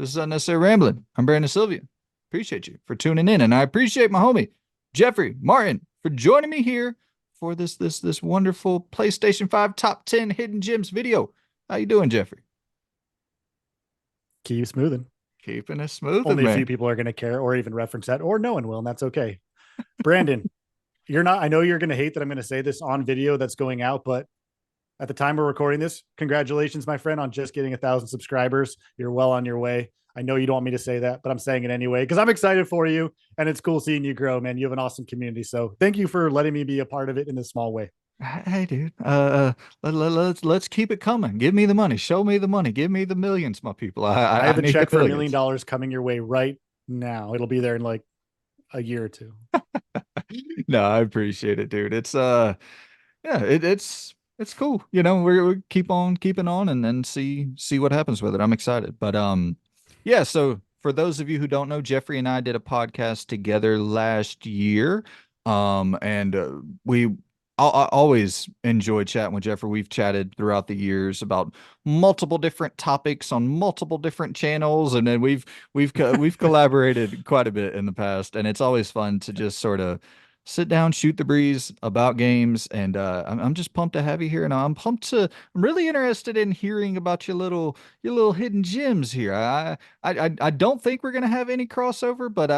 This is Unnecessary Rambling. I'm Brandon Sylvia. Appreciate you for tuning in, and I appreciate my homie Geoffrey Martin for joining me here for this wonderful PlayStation 5 Top 10 Hidden Gems video. How you doing, Geoffrey? Keep smoothing. Keeping it smoothing, Only a few man. people are going to care or even reference that, or no one will, and that's okay. Brandon, you're not, I know you're going to hate that I'm going to say this on video that's going out, but at the time we're recording this, congratulations, my friend, on just getting 1,000 subscribers. You're well on your way. I know you don't want me to say that, but I'm saying it anyway because I'm excited for you and it's cool seeing you grow, man. You have an awesome community. So thank you for letting me be a part of it in this small way. Hey, dude. Let's keep it coming. Give me the money. Show me the money. Give me the millions, my people. I I have a need the check for $1 million millions. coming your way right now. It'll be there in like a year or two. No, I appreciate it, dude. Yeah, it's cool. We keep on keeping on and then see what happens with it. I'm excited. But yeah, so for those of you who don't know, Geoffrey and I did a podcast together last year. And we I always enjoy chatting with Geoffrey. We've chatted throughout the years about multiple different topics on multiple different channels, and then we've collaborated quite a bit in the past, and it's always fun to just sort of sit down, shoot the breeze about games. And I'm just pumped to have you here, and I'm really interested in hearing about your little hidden gems here. I don't think we're gonna have any crossover, but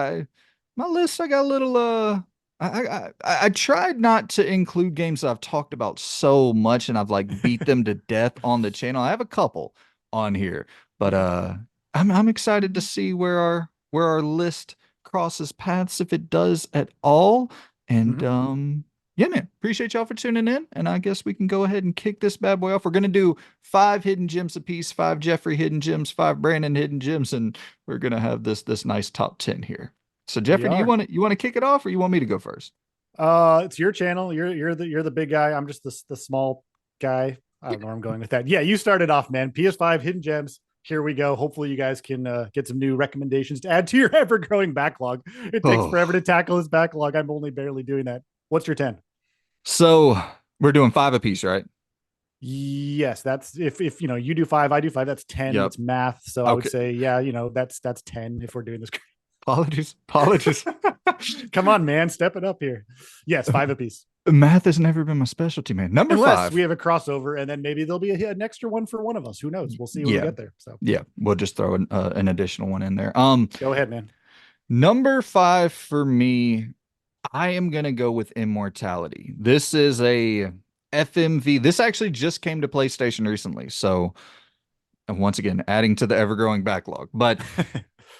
my list, I got a little I tried not to include games that I've talked about so much and I've like beat them to death on the channel. I have a couple on here, but I'm excited to see where our list crosses paths, if it does at all. And Mhm. yeah, man, appreciate y'all for tuning in. And I guess we can go ahead and kick this bad boy off. We're gonna do five hidden gems apiece, five Geoffrey hidden gems, five Brandon hidden gems, and we're gonna have this nice top 10 here. So We Geoffrey, do you are. want to kick it off, or you want me to go first? It's your channel. You're the big guy. I'm just the small guy. I don't know where I'm going with that. Yeah, you started off, man. PS5 hidden gems. Here we go. Hopefully, you guys can get some new recommendations to add to your ever growing backlog. It takes forever Oh, to tackle this backlog. I'm only barely doing that. What's your 10? so we're doing five apiece, right? Yes, that's if you do five, I do five. That's 10. Yep. It's math. So I would Okay. say, yeah, that's 10 if we're doing this. Apologies. Apologies. Come on, man, step it up here. Yes, five apiece. Math has never been my specialty, man. Number Unless we five. have a crossover and then maybe there'll be an extra one for one of us. Who knows? We'll see when we Yeah. get there. So Yeah. We'll just throw an additional one in there. go ahead, man. Number five for me, I am gonna go with Immortality. This is a FMV. This actually just came to PlayStation recently, so and once again, adding to the ever-growing backlog. But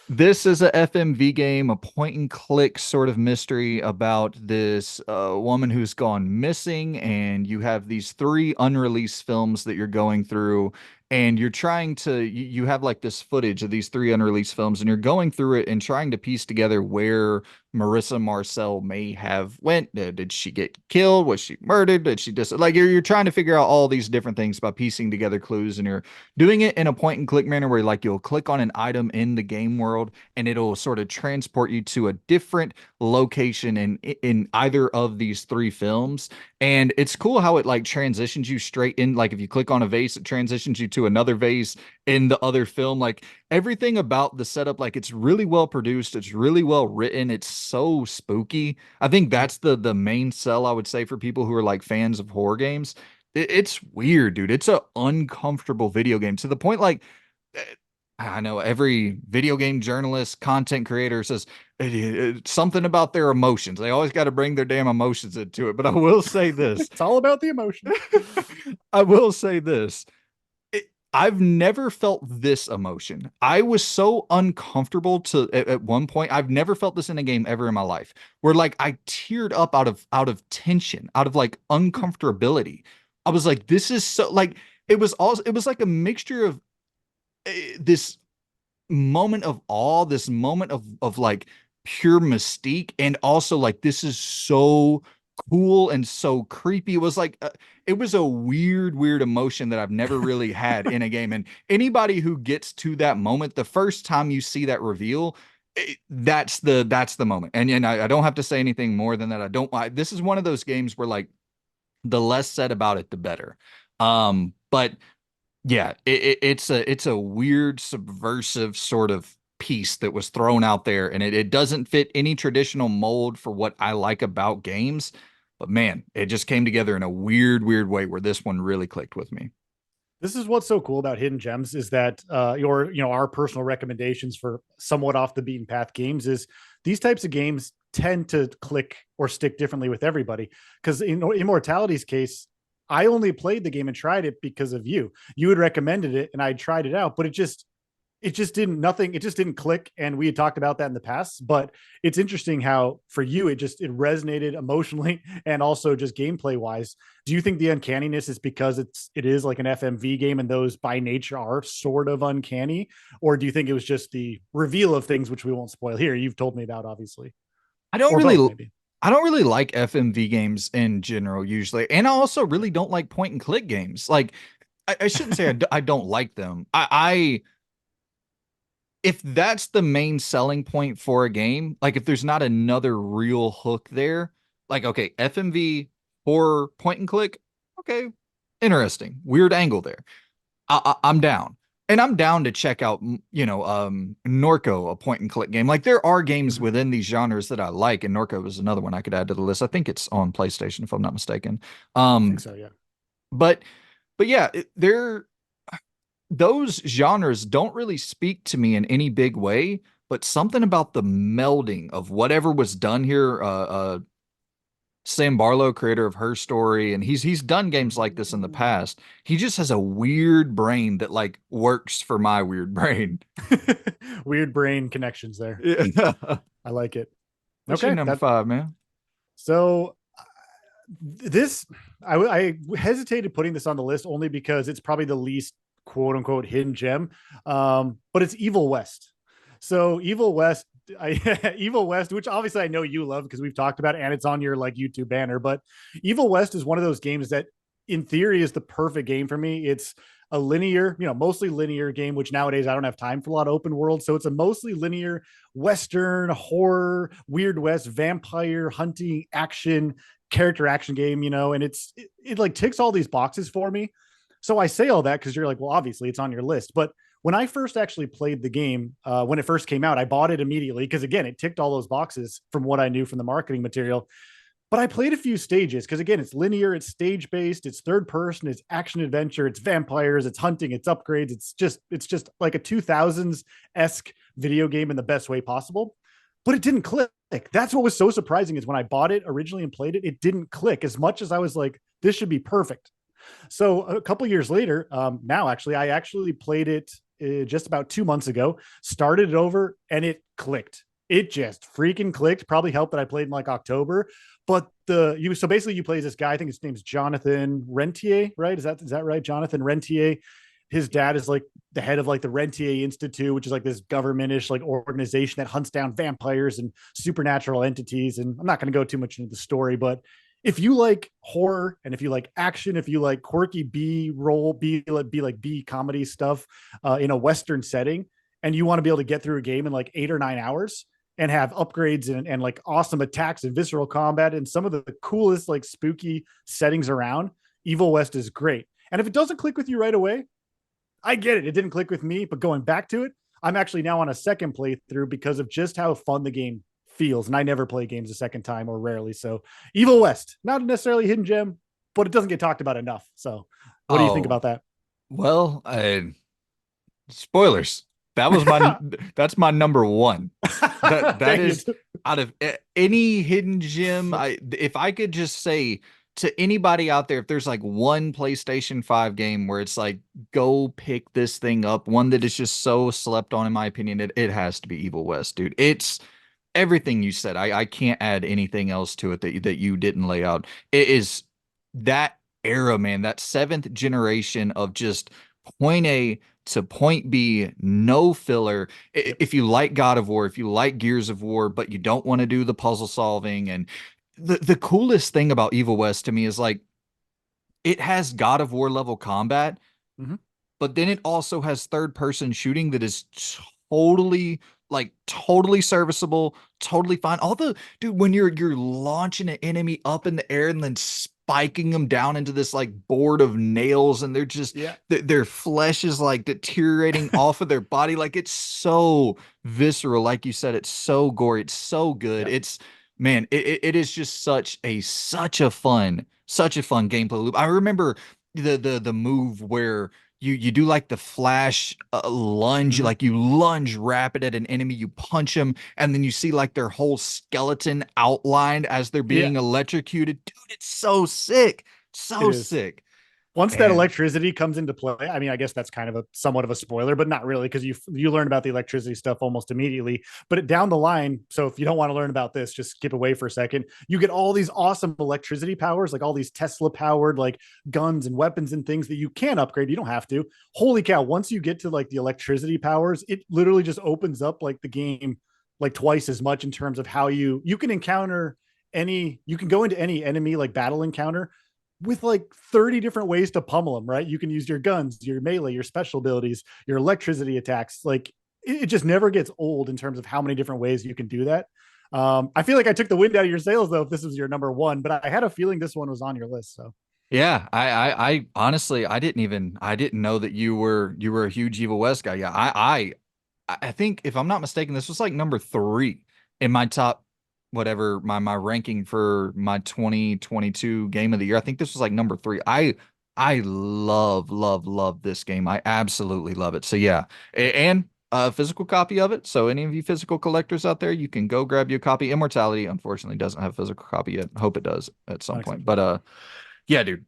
this is a FMV game, a point and click sort of mystery about this woman who's gone missing, and you have these three unreleased films that you're going through, and you're trying to you have like this footage of these three unreleased films, and you're going through it and trying to piece together where Marissa Marcel may have went. Did she get killed? Was she murdered? Did she just like you're trying to figure out all these different things by piecing together clues, and you're doing it in a point and click manner where like you'll click on an item in the game world and it'll sort of transport you to a different location in either of these three films. And it's cool how it like transitions you straight in. Like if you click on a vase, it transitions you to another vase in the other film. Like everything about the setup, like it's really well produced, it's really well written, it's so spooky. I think that's the main sell I would say for people who are like fans of horror games. It's weird, dude. It's a uncomfortable video game to the point like eh, I know every video game journalist, content creator says something about their emotions. They always got to bring their damn emotions into it. But I will say this. It's all about the emotions. I will say this. I've never felt this emotion. I was so uncomfortable at one point. I've never felt this in a game ever in my life. Where like I teared up out of tension, out of like uncomfortability. I was like, this is so like it was like a mixture of this moment of awe, this moment of like pure mystique, and also like this is so cool and so creepy. It was like it was a weird emotion that I've never really had in a game. And anybody who gets to that moment, the first time you see that reveal, that's the moment. And I don't have to say anything more than that. This is one of those games where like the less said about it, the better. But Yeah, it's a weird subversive sort of piece that was thrown out there, and it doesn't fit any traditional mold for what I like about games. But man, it just came together in a weird way where this one really clicked with me. This is what's so cool about hidden gems is that our personal recommendations for somewhat off the beaten path games is these types of games tend to click or stick differently with everybody. Because in Immortality's case, I only played the game and tried it because of you. You had recommended it and I tried it out, but it just didn't click, and we had talked about that in the past. But it's interesting how for you it resonated emotionally and also just gameplay wise. Do you think the uncanniness is because it is like an FMV game and those by nature are sort of uncanny, or do you think it was just the reveal of things, which we won't spoil here, you've told me about obviously, I don't or both really maybe? I don't really like FMV games in general usually. And I also really don't like point and click games. Like I shouldn't say I don't like them. If that's the main selling point for a game, like if there's not another real hook there, like okay, FMV or point and click, okay, interesting, weird angle there. I'm down, and I'm down to check out, Norco, a point and click game. Like there are games Mhm. within these genres that I like, and Norco is another one I could add to the list. I think it's on PlayStation, if I'm not mistaken. I think Um, so, yeah. but but yeah, they're those genres don't really speak to me in any big way, but something about the melding of whatever was done here, Sam Barlow, creator of Her Story, and he's done games like this in the past. He just has a weird brain that like works for my weird brain. Weird brain connections there. Yeah. I like it. What's your Okay, number that five, man? so this I hesitated putting this on the list only because it's probably the least quote unquote hidden gem. But it's Evil West. So Evil West, Evil West, which obviously I know you love because we've talked about it and it's on your like YouTube banner. But Evil West is one of those games that, in theory, is the perfect game for me. It's a linear, mostly linear game, which nowadays I don't have time for a lot of open world. So it's a mostly linear Western horror, Weird West, vampire hunting, action character action game, and it like ticks all these boxes for me. So I say all that because you're like, well, obviously it's on your list. But when I first actually played the game, when it first came out, I bought it immediately because again, it ticked all those boxes from what I knew from the marketing material. But I played a few stages because again, it's linear, it's stage based, it's third person, it's action adventure, it's vampires, it's hunting, it's upgrades. It's just like a 2000s esque video game in the best way possible. But it didn't click. That's what was so surprising is when I bought it originally and played it, it didn't click as much as I was like, this should be perfect. So a couple years later, now actually, I actually played it just about 2 months ago, started it over, and it clicked. It just freaking clicked. Probably helped that I played in like October. But so basically you play this guy. I think his name's Jonathan Rentier, right? Is that right? Jonathan Rentier. His dad is like the head of like the Rentier Institute, which is like this government-ish like organization that hunts down vampires and supernatural entities. And I'm not going to go too much into the story, but if you like horror and if you like action, if you like quirky B comedy stuff in a Western setting, and you want to be able to get through a game in like 8 or 9 hours and have upgrades and like awesome attacks and visceral combat and some of the coolest like spooky settings around, Evil West is great. And if it doesn't click with you right away, I get it. It didn't click with me, but going back to it, I'm actually now on a second playthrough because of just how fun the game feels. And I never play games a second time or rarely. So Evil West, not necessarily a hidden gem, but it doesn't get talked about enough. So what do you think Oh, about that? well, spoilers. That was my that's my number one. That Dang is it. out of any hidden gem. If I could just say to anybody out there, if there's like one PlayStation 5 game where it's like, go pick this thing up, one that is just so slept on, in my opinion, it has to be Evil West, dude. It's everything you said. I can't add anything else to it that you didn't lay out. It is that era, man, that seventh generation of just point A to point B, no filler. Yep. If you like God of War, if you like Gears of War, but you don't want to do the puzzle solving, and the coolest thing about Evil West to me is like it has God of War level combat, Mm-hmm. but then it also has third person shooting that is totally totally serviceable, totally fine. All the dude when you're launching an enemy up in the air and then spiking them down into this like board of nails, and they're just Yeah. their flesh is like deteriorating off of their body. Like it's so visceral, like you said, it's so gory, it's so good. Yeah. It's man, it is just such a fun gameplay loop. I remember the move where you do like the flash lunge, Hmm. like you lunge rapid at an enemy, you punch them, and then you see like their whole skeleton outlined as they're Yeah. being electrocuted. Dude, it's so sick. It So is. sick. Once that And electricity comes into play, I mean, I guess that's kind of a somewhat of a spoiler, but not really because you learn about the electricity stuff almost immediately. But down the line, so if you don't want to learn about this, just skip away for a second. You get all these awesome electricity powers, like all these Tesla powered like guns and weapons and things that you can upgrade. You don't have to. Holy cow! Once you get to like the electricity powers, it literally just opens up like the game like twice as much in terms of how you can encounter any you can go into any enemy like battle encounter with like 30 different ways to pummel them, right? You can use your guns, your melee, your special abilities, your electricity attacks. Like it just never gets old in terms of how many different ways you can do that. I feel like I took the wind out of your sails though, if this was your number one, but I had a feeling this one was on your list. So yeah, I honestly, I didn't know that you were a huge Evil West guy. Yeah, I think if I'm not mistaken, this was like number three in my top, whatever my ranking for my 2022 game of the year. I think this was like number three. I love this game. I absolutely love it. So yeah, and a physical copy of it. So any of you physical collectors out there, you can go grab your copy. Immortality unfortunately doesn't have a physical copy yet. Hope it does at some point. But unacceptable. yeah, dude,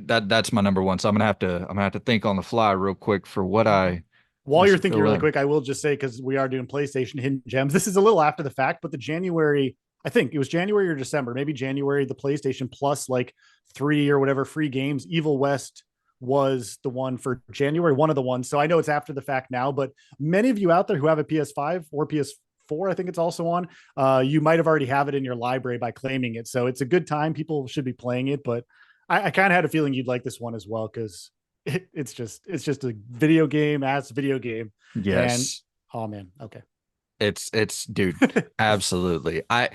that's my number one. So I'm gonna have to think on the fly real quick for While what you're should thinking fill really in. quick, I will just say because we are doing PlayStation Hidden Gems. This is a little after the fact, but the January, I think it was January or December, maybe January, the PlayStation Plus like three or whatever free games. Evil West was the one for January, one of the ones. So I know it's after the fact now, but many of you out there who have a PS5 or PS4, I think it's also on. You might have already have it in your library by claiming it. So it's a good time. People should be playing it, but I kind of had a feeling you'd like this one as well because it's just a video game, and Yes. oh man, okay. It's dude, absolutely. I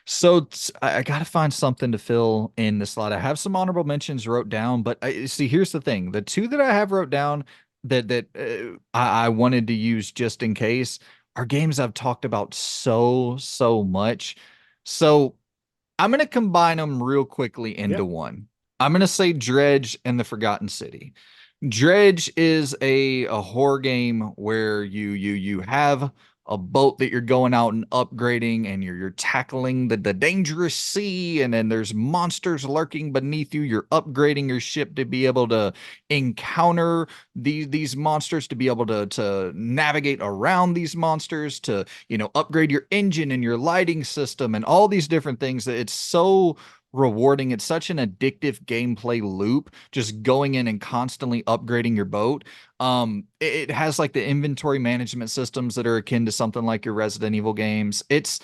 gotta find something to fill in the slot. I have some honorable mentions wrote down, but see, here's the thing: the two that I have wrote down that I wanted to use just in case are games I've talked about so much. So I'm gonna combine them real quickly Yeah, into one. I'm gonna say Dredge and the Forgotten City. Dredge is a horror game where you have a boat that you're going out and upgrading, and you're tackling the dangerous sea, and then there's monsters lurking beneath you. You're upgrading your ship to be able to encounter these monsters, to be able to navigate around these monsters, to upgrade your engine and your lighting system and all these different things. That it's so rewarding. It's such an addictive gameplay loop, just going in and constantly upgrading your boat. It has like the inventory management systems that are akin to something like your Resident Evil games. It's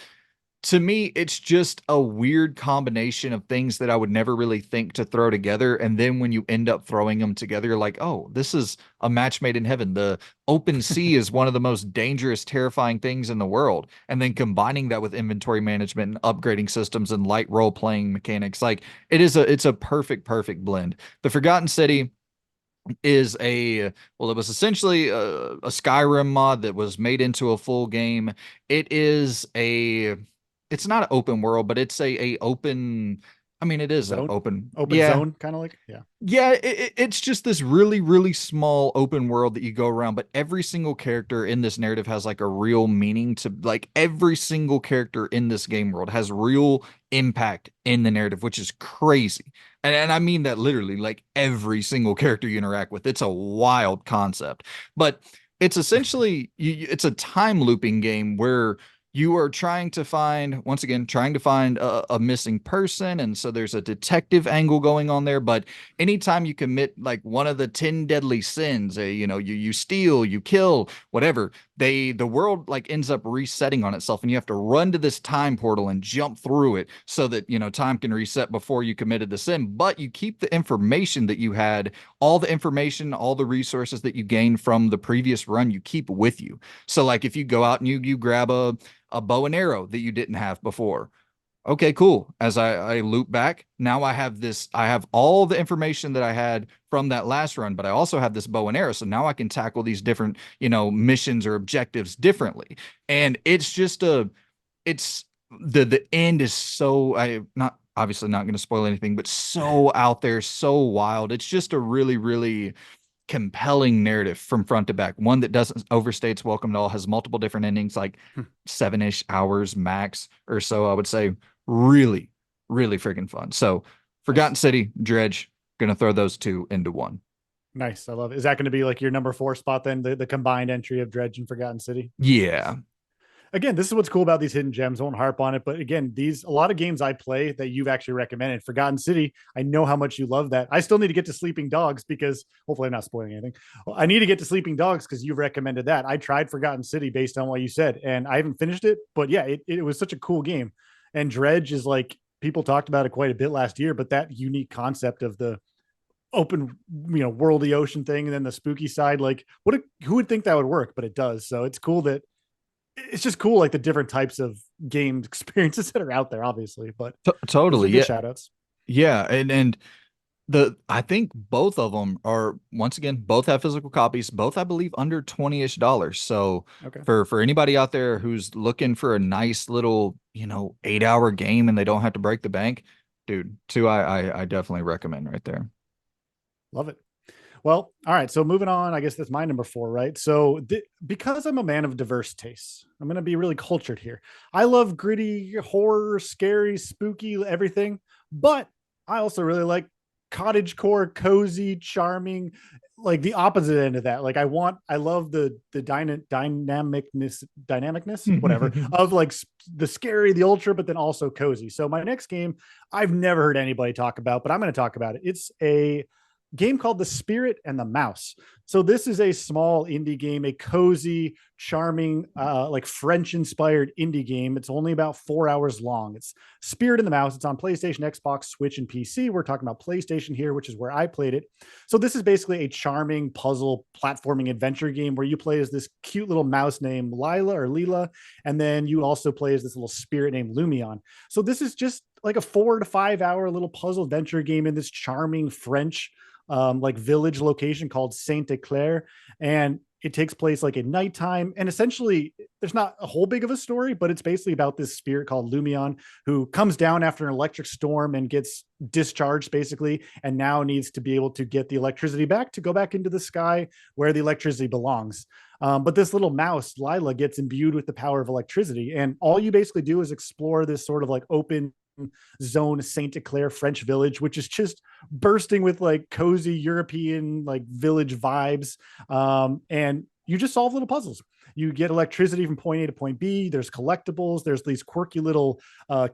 To me, it's just a weird combination of things that I would never really think to throw together. And then when you end up throwing them together, you're like, oh, this is a match made in heaven. The open sea is one of the most dangerous, terrifying things in the world. And then combining that with inventory management and upgrading systems and light role playing mechanics, like it's a perfect blend. The Forgotten City is it was essentially a Skyrim mod that was made into a full game. It is it's not an open world, but it's a open, I mean, it is an zone, open, open yeah. zone, kind of like, yeah. Yeah, it's just this really small open world that you go around, but every single character in this narrative has like a real meaning to, like, every single character in this game world has real impact in the narrative, which is crazy. And I mean that literally, like every single character you interact with. It's a wild concept. But it's essentially it's a time looping game where you are trying to find, once again, trying to find a missing person. And so there's a detective angle going on there. But anytime you commit like one of the 10 deadly sins, you steal, you kill, whatever, the world like ends up resetting on itself, and you have to run to this time portal and jump through it so that time can reset before you committed the sin. But you keep the information that you had, all the information, all the resources that you gained from the previous run, you keep with you. So like if you go out and you grab a bow and arrow that you didn't have before, Okay, cool. As I loop back, now I have all the information that I had from that last run, but I also have this bow and arrow. So now I can tackle these different, missions or objectives differently. And it's just it's the end is so I not obviously not going to spoil anything, but so out there, so wild. It's just a really, really compelling narrative from front to back. One that doesn't overstay its welcome at all, has multiple different endings, like 7-ish hours max or so, I would say. Really, really freaking fun. So, Forgotten Nice. City, Dredge, gonna throw those two into one. Nice. I love it. Is that going to be like your number 4 spot then? The combined entry of Dredge and Forgotten City? Yeah. Again, this is what's cool about these hidden gems. I won't harp on it, but again, these a lot of games I play that you've actually recommended. Forgotten City, I know how much you love that. I still need to get to Sleeping Dogs because hopefully I'm not spoiling anything. Well, I need to get to Sleeping Dogs because you've recommended that. I tried Forgotten City based on what you said, and I haven't finished it, but yeah, it was such a cool game. And Dredge is like people talked about it quite a bit last year, but that unique concept of the open, worldy ocean thing, and then the spooky side, like who would think that would work? But it does. So it's cool that it's just cool, like the different types of game experiences that are out there, obviously. But those are Totally. good Yeah. shout outs. Yeah. And the I think both of them are, once again, both have physical copies, both I believe under 20-ish dollars. So Okay. for anybody out there who's looking for a nice little, 8-hour game and they don't have to break the bank, dude, two I definitely recommend right there. Love it. Well, all right. So moving on, I guess that's my number 4, right? So because I'm a man of diverse tastes, I'm going to be really cultured here. I love gritty horror, scary, spooky, everything, but I also really like cottage core, cozy, charming, like the opposite end of that. Like I love the dynamicness, whatever, of like the scary, the ultra, but then also cozy. So my next game, I've never heard anybody talk about, but I'm going to talk about it. It's a game called The Spirit and the Mouse. So this is a small indie game, a cozy, charming, like French inspired indie game. It's only about 4 hours long. It's Spirit and the Mouse. It's on PlayStation, Xbox, Switch, and PC. We're talking about PlayStation here, which is where I played it. So this is basically a charming puzzle platforming adventure game where you play as this cute little mouse named Lila or Leela, and then you also play as this little spirit named Lumion. So this is just like a 4 to 5 hour little puzzle adventure game in this charming French like village location called Saint Eclair, and it takes place like at nighttime. And essentially, there's not a whole big of a story, but it's basically about this spirit called Lumion who comes down after an electric storm and gets discharged basically, and now needs to be able to get the electricity back to go back into the sky where the electricity belongs. But this little mouse, Lila, gets imbued with the power of electricity. And all you basically do is explore this sort of like open zone Saint Eclair French village, which is just bursting with like cozy European like village vibes. And you just solve little puzzles. You get electricity from point A to point B. There's collectibles. There's these quirky little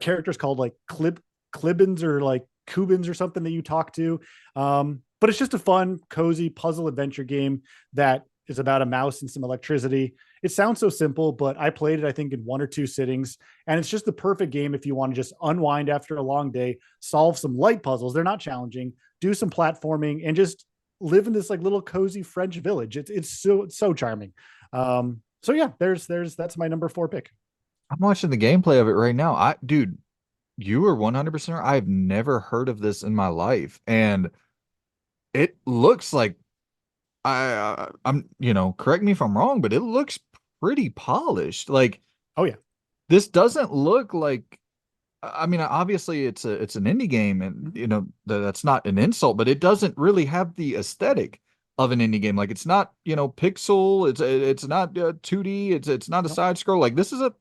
characters called like Clibbins or like Cubans or something that you talk to. But it's just a fun, cozy puzzle adventure game that is about a mouse and some electricity. It sounds so simple, but I played it, I think, in 1 or 2 sittings. And it's just the perfect game if you want to just unwind after a long day, solve some light puzzles. They're not challenging, do some platforming, and just live in this like little cozy French village. It's so charming. So yeah, that's my number 4 pick. I'm watching the gameplay of it right now. Dude, you are 100% right. I've never heard of this in my life, and it looks like I'm, correct me if I'm wrong, but it looks pretty polished. Like Oh yeah. this doesn't look like, I mean, obviously it's an indie game, and that's not an insult, but it doesn't really have the aesthetic of an indie game. Like it's not, pixel, it's not 2D, it's not a Nope. side scroll. Like this is a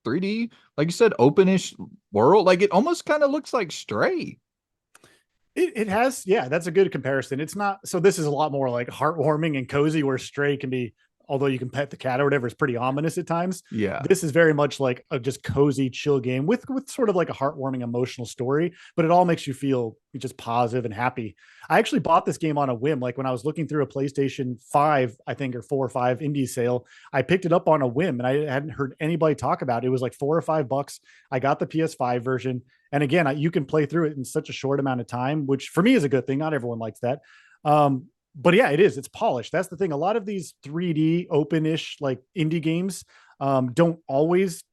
3D, like you said, openish world. Like it almost kind of looks like Stray. It has, yeah, that's a good comparison. It's not, so this is a lot more like heartwarming and cozy, where Stray can be, although you can pet the cat or whatever, is pretty ominous at times. Yeah. This is very much like a just cozy, chill game with sort of like a heartwarming, emotional story, but it all makes you feel just positive and happy. I actually bought this game on a whim. Like when I was looking through a PlayStation 5, I think, or 4 or 5 indie sale, I picked it up on a whim and I hadn't heard anybody talk about it. It was like $4 or $5. I got the PS5 version. And again, you can play through it in such a short amount of time, which for me is a good thing. Not everyone likes that. But yeah, it is. It's polished. That's the thing. A lot of these 3D open-ish like indie games don't always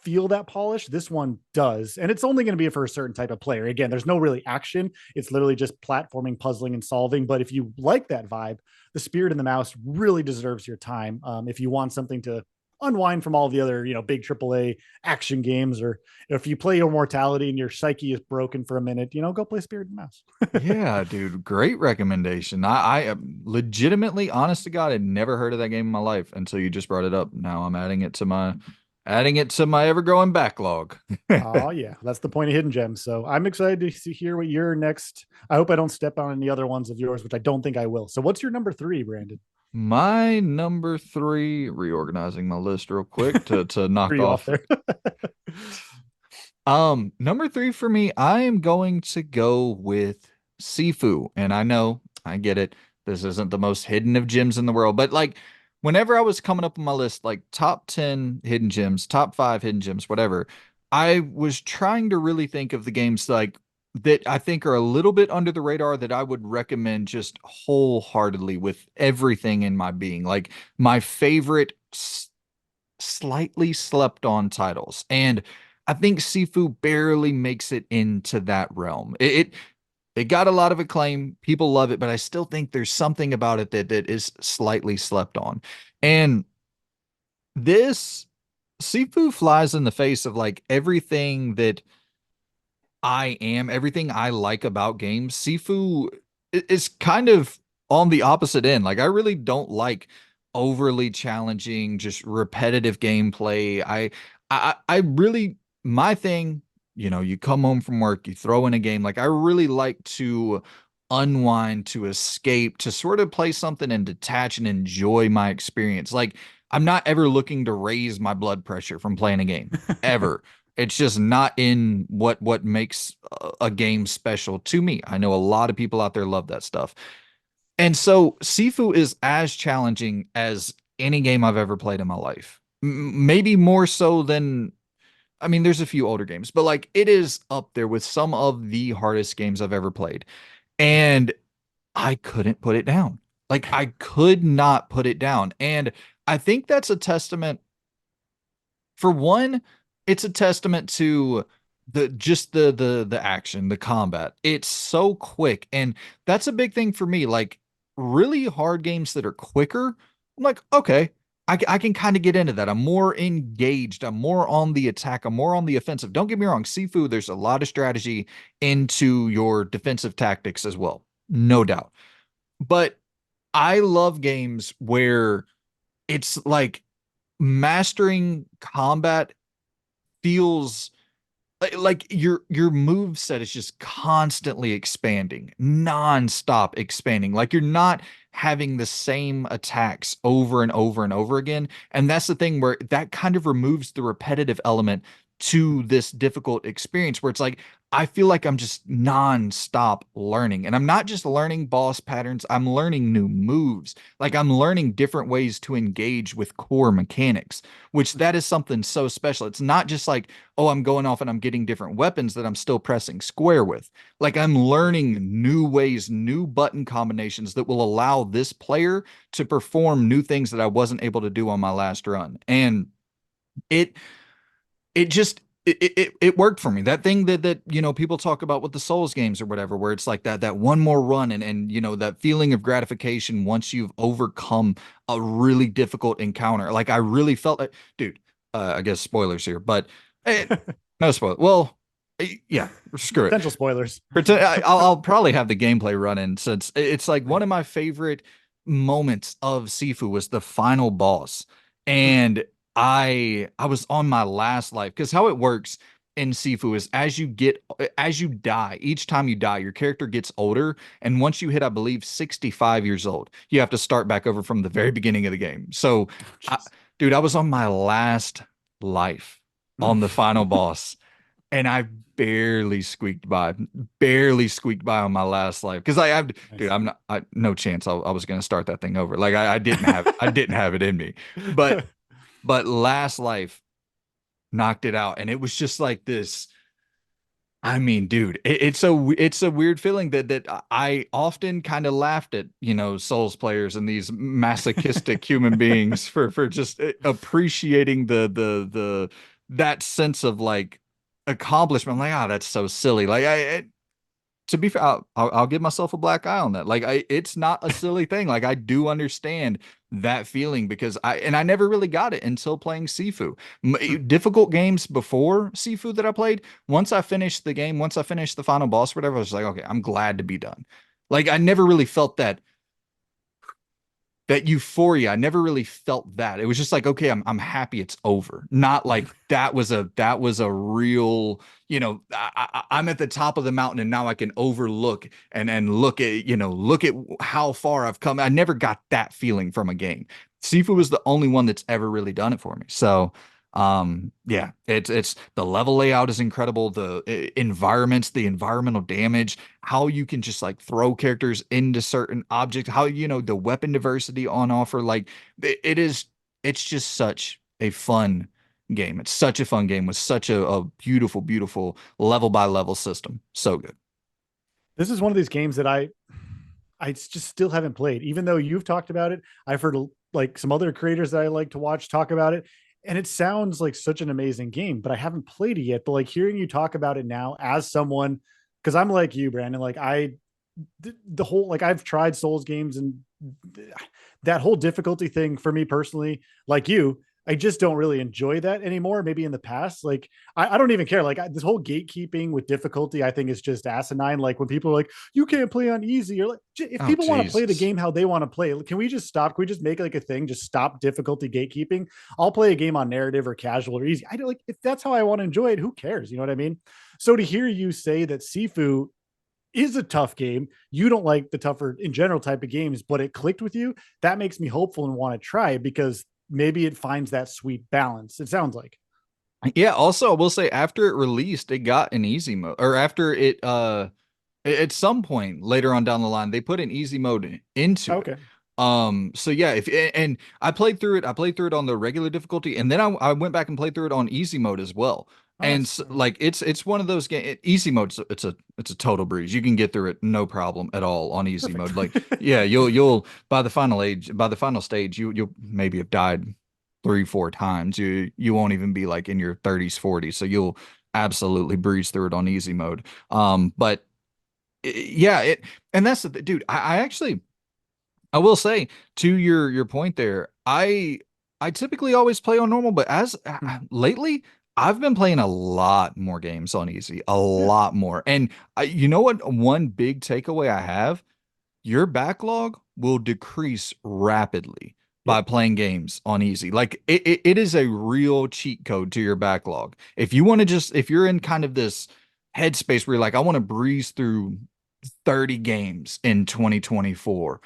feel that polish, this one does. And it's only going to be for a certain type of player. Again, there's no really action. It's literally just platforming, puzzling, and solving. But if you like that vibe, the Spirit and the Mouse really deserves your time. If you want something to unwind from all the other, big AAA action games, or if you play Immortality and your psyche is broken for a minute, go play Spirit and Mouse. Yeah, dude, great recommendation. I am legitimately, honest to God, had never heard of that game in my life until you just brought it up. Now I'm adding it to my ever-growing backlog. Oh yeah, that's the point of hidden gems. So I'm excited to hear what your next. I hope I don't step on any other ones of yours, which I don't think I will. So what's your number three, Brandon? My number three, reorganizing my list real quick to Threw knock you off off. there. Number three for me, I am going to go with Sifu. And I know, I get it. This isn't the most hidden of gems in the world, but like whenever I was coming up on my list, like top 10 hidden gems, top five hidden gems, whatever, I was trying to really think of the games like that I think are a little bit under the radar that I would recommend just wholeheartedly with everything in my being. Like my favorite slightly slept on titles. And I think Sifu barely makes it into that realm. It got a lot of acclaim. People love it, but I still think there's something about it that is slightly slept on. And this Sifu flies in the face of like everything that everything I like about games. Sifu is kind of on the opposite end. Like I really don't like overly challenging, just repetitive gameplay. I really my thing, you come home from work, you throw in a game. Like I really like to unwind, to escape, to sort of play something and detach and enjoy my experience. Like I'm not ever looking to raise my blood pressure from playing a game, ever. It's just not in what makes a game special to me. I know a lot of people out there love that stuff. And so Sifu is as challenging as any game I've ever played in my life. Maybe more so than I mean, there's a few older games, but like it is up there with some of the hardest games I've ever played. And I couldn't put it down. Like I could not put it down. And I think that's a testament for one, it's a testament to the action, the combat. It's so quick, and that's a big thing for me. Like really hard games that are quicker, I'm like, okay, I can kind of get into that. I'm more engaged. I'm more on the attack. I'm more on the offensive. Don't get me wrong, Sifu, there's a lot of strategy into your defensive tactics as well, no doubt. But I love games where it's like mastering combat feels like your move set is just constantly expanding, non-stop expanding. Like you're not having the same attacks over and over and over again. And that's the thing where that kind of removes the repetitive element to this difficult experience where it's like I feel like I'm just non-stop learning. And I'm not just learning boss patterns, I'm learning new moves. Like I'm learning different ways to engage with core mechanics, which that is something so special. It's not just like, oh, I'm going off and I'm getting different weapons that I'm still pressing square with. Like I'm learning new ways, new button combinations that will allow this player to perform new things that I wasn't able to do on my last run. And it it just it worked for me. That thing that people talk about with the Souls games or whatever, where it's like that one more run and that feeling of gratification once you've overcome a really difficult encounter. Like I really felt like, dude. I guess spoilers here, but eh, no spoiler. Well, yeah, screw it. Potential spoilers. I'll probably have the gameplay running since it's like one of my favorite moments of Sifu was the final boss. And I was on my last life because how it works in Sifu is as you die, each time you die, your character gets older. And once you hit, I believe, 65 years old, you have to start back over from the very beginning of the game. So I, dude, I was on my last life on the final boss and I barely squeaked by on my last life because dude, Nice. I'm not, no chance I was gonna start that thing over. Like I didn't have it in me. But last life knocked it out, and it was just like this. I mean, dude, it's a weird feeling that I often kind of laughed at, Souls players and these masochistic human beings for just appreciating that sense of like accomplishment. I'm like, ah, that's so silly. Like to be fair, I'll give myself a black eye on that. Like it's not a silly thing. Like I do understand that feeling because I never really got it until playing Sifu. Hmm. Difficult games before Sifu that I played. Once I finished the game, once I finished the final boss, or whatever, I was like, okay, I'm glad to be done. Like I never really felt that euphoria. I never really felt that. It was just like, okay, I'm happy it's over. Not like that was a real, I'm at the top of the mountain and now I can overlook and look at, look at how far I've come. I never got that feeling from a game. Sifu was the only one that's ever really done it for me. So yeah, it's the level layout is incredible. The environments, the environmental damage, how you can just like throw characters into certain objects, how the weapon diversity on offer, like it is, it's just such a fun game. It's such a fun game with such a beautiful, beautiful level by level system. So good. This is one of these games that I just still haven't played, even though you've talked about it. I've heard like some other creators that I like to watch talk about it, and it sounds like such an amazing game, but I haven't played it yet. But like hearing you talk about it now as someone, because I'm like you, Brandon, like the whole, like I've tried Souls games and that whole difficulty thing for me personally, like you, I just don't really enjoy that anymore. Maybe in the past, like I don't even care. Like this whole gatekeeping with difficulty, I think is just asinine. Like when people are like, "You can't play on easy," you're like, if Oh, people want to play the Jesus. game how they want to play, can we just stop? Can we just make like a thing? Just stop difficulty gatekeeping. I'll play a game on narrative or casual or easy. I don't like if that's how I want to enjoy it. Who cares? You know what I mean? So to hear you say that Sifu is a tough game. You don't like the tougher in general type of games, but it clicked with you. That makes me hopeful and want to try it because maybe it finds that sweet balance. It sounds like. Yeah, also I will say after it released, it got an easy mode, or after it at some point later on down the line, they put an easy mode into it. Okay. So yeah, if and I played through it on the regular difficulty, and then I went back and played through it on easy mode as well. Oh, And that's like it's one of those game easy mode. It's a total breeze. You can get through it no problem at all on easy perfect. mode. Like yeah, you'll by the final stage, you'll maybe have died 3, 4 times. You won't even be like in your 30s, 40s. So you'll absolutely breeze through it on easy mode. But yeah, and that's the dude. I actually I will say to your point there, I typically always play on normal, but as lately I've been playing a lot more games on easy, a Yeah. lot more. And you know what? One big takeaway I have, your backlog will decrease rapidly by Yep. playing games on easy. Like it is a real cheat code to your backlog. If you want to just, if you're in kind of this headspace where you're like, I want to breeze through 30 games in 2024.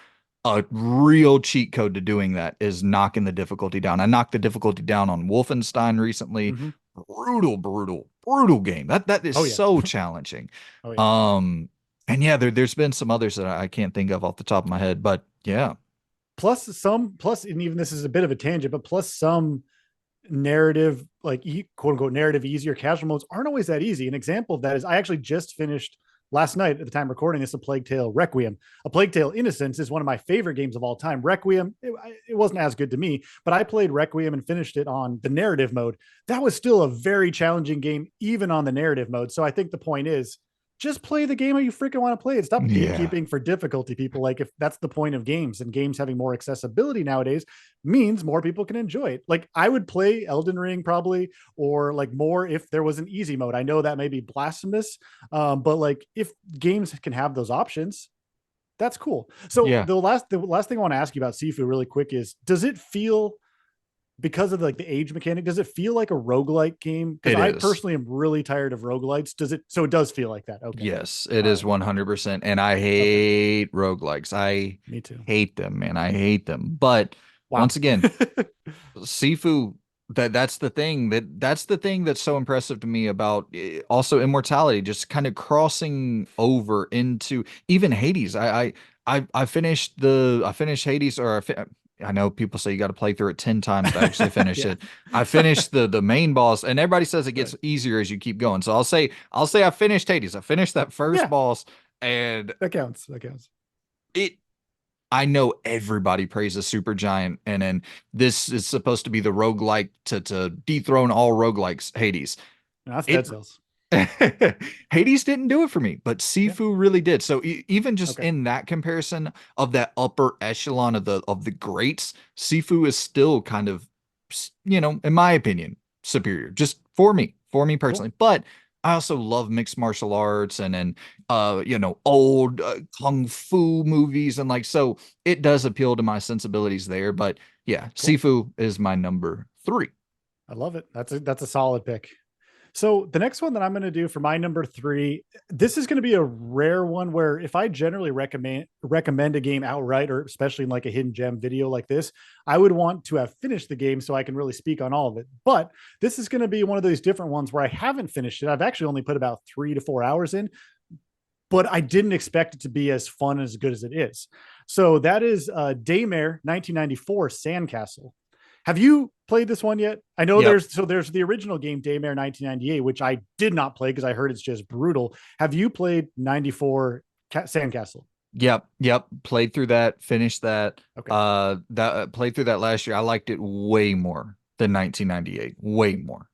A real cheat code to doing that is knocking the difficulty down. I knocked the difficulty down on Wolfenstein recently. Mm-hmm. Brutal, brutal, brutal game. That is Oh yeah. so challenging. Oh yeah. Um, and yeah, there's been some others that I can't think of off the top of my head, but yeah. Plus, and even this is a bit of a tangent, but plus some narrative, like quote unquote narrative easier casual modes aren't always that easy. An example of that is I actually just finished last night at the time recording this, A Plague Tale Requiem. A Plague Tale Innocence is one of my favorite games of all time. Requiem, it wasn't as good to me, but I played Requiem and finished it on the narrative mode. That was still a very challenging game, even on the narrative mode. So I think the point is just play the game how you freaking want to play it. Stop Yeah. gatekeeping for difficulty, people. Like, if that's the point of games, and games having more accessibility nowadays means more people can enjoy it. Like, I would play Elden Ring probably, or like more if there was an easy mode. I know that may be blasphemous, but like if games can have those options, that's cool. So Yeah, the last thing I want to ask you about Sifu really quick is, does it feel, because of like the age mechanic, does it feel like a roguelike game? Because it I is. personally am really tired of roguelites. Does it? So it does feel like that. Okay. Yes, it All is right. 100%. And I Okay. hate roguelikes. I Me too. hate them, man. I hate them. But Wow. once again, Sifu, that's the thing that's so impressive to me about also immortality, just kind of crossing over into even Hades. I finished Hades, I know people say you got to play through it 10 times to actually finish Yeah. it. I finished the main boss, and everybody says it Right. gets easier as you keep going. So I'll say I finished Hades. I finished that first Yeah. boss, and That counts. That counts. it I know everybody praises Supergiant, and then this is supposed to be the roguelike to dethrone all roguelikes, Hades. No, that's It Dead Cells. Hades didn't do it for me, but Yeah. Sifu really did. So even just Okay. in that comparison of that upper echelon of the greats, Sifu is still kind of, in my opinion, superior. Just for me Cool. personally. But I also love mixed martial arts and old kung fu movies and like so it does appeal to my sensibilities there. But yeah, Cool. Sifu is my number three. I love it. That's a solid pick. So the next one that I'm going to do for my number three, this is going to be a rare one where if I generally recommend a game outright, or especially in like a hidden gem video like this, I would want to have finished the game so I can really speak on all of it. But this is going to be one of those different ones where I haven't finished it. I've actually only put about 3 to 4 hours in, but I didn't expect it to be as fun as good as it is. So that is Daymare 1994 Sandcastle. Have you played this one yet? I know Yep. there's the original game Daymare 1998, which I did not play because I heard it's just brutal. Have you played 94 Sandcastle? Yep. Played through that, finished that. Okay. Played through that last year. I liked it way more than 1998. Way more.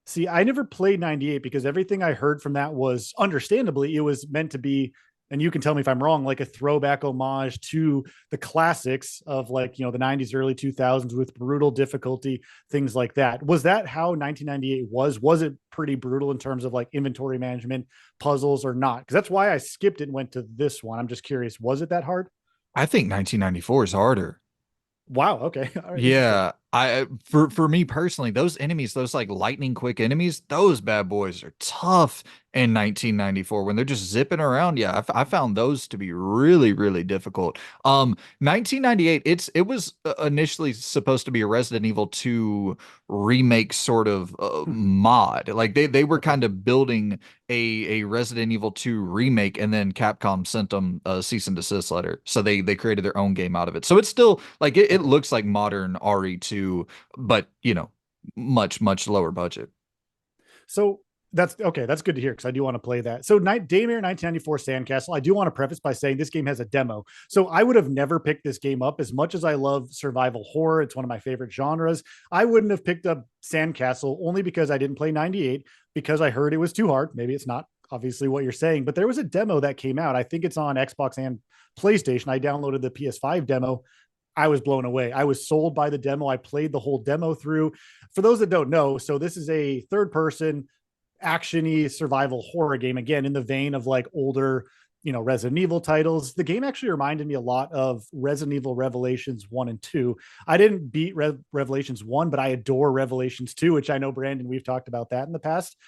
See, I never played 98 because everything I heard from that was understandably, it was meant to be, and you can tell me if I'm wrong, like a throwback homage to the classics of like, the 90s, early 2000s with brutal difficulty, things like that. Was that how 1998 was? Was it pretty brutal in terms of like inventory management, puzzles, or not? Because that's why I skipped it and went to this one. I'm just curious, was it that hard? I think 1994 is harder. Wow. Okay. All right. Interesting. Yeah, I for me personally, those enemies, those like lightning quick enemies, those bad boys are tough in 1994 when they're just zipping around. Yeah, I found those to be really, really difficult. 1998, it was initially supposed to be a Resident Evil 2 remake sort of mod. Like they were Okay. kind of building a Resident Evil 2 remake, and then Capcom sent them a cease and desist letter. So they created their own game out of it. So it's still like it Okay. looks like modern RE2, but much, much lower budget. So that's okay. That's good to hear because I do want to play that. So Daymare 1994 Sandcastle. I do want to preface by saying this game has a demo. So I would have never picked this game up as much as I love survival horror. It's one of my favorite genres. I wouldn't have picked up Sandcastle only because I didn't play 98 because I heard it was too hard. Maybe it's not obviously what you're saying, but there was a demo that came out. I think it's on Xbox and PlayStation. I downloaded the PS5 demo. I was blown away. I was sold by the demo. I played the whole demo through. For those that don't know, so this is a third person actiony survival horror game, again in the vein of like older Resident Evil titles. The game actually reminded me a lot of Resident Evil Revelations 1 and 2. I didn't beat Revelations 1, but I adore Revelations 2, which I know, Brandon, we've talked about that in the past.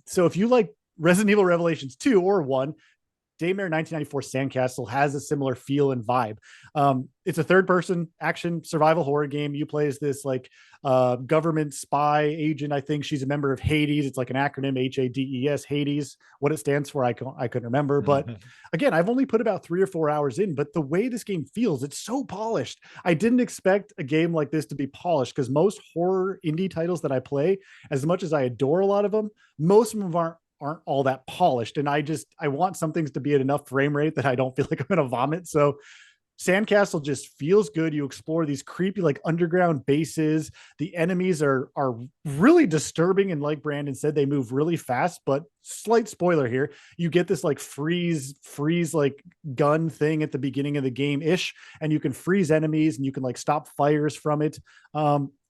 So if you like Resident Evil Revelations 2 or 1, Daymare 1994 Sandcastle has a similar feel and vibe. It's a third person action survival horror game. You play as this like government spy agent. I think she's a member of Hades. It's like an acronym, Hades, Hades. What it stands for, I couldn't remember. But again, I've only put about 3 or 4 hours in, but the way this game feels, it's so polished. I didn't expect a game like this to be polished because most horror indie titles that I play, as much as I adore a lot of them, most of them aren't all that polished. And I want some things to be at enough frame rate that I don't feel like I'm going to vomit. So Sandcastle just feels good. You explore these creepy like underground bases. The enemies are really disturbing, and like Brandon said, they move really fast. But slight spoiler here, you get this like freeze like gun thing at the beginning of the game ish, and you can freeze enemies and you can like stop fires from it.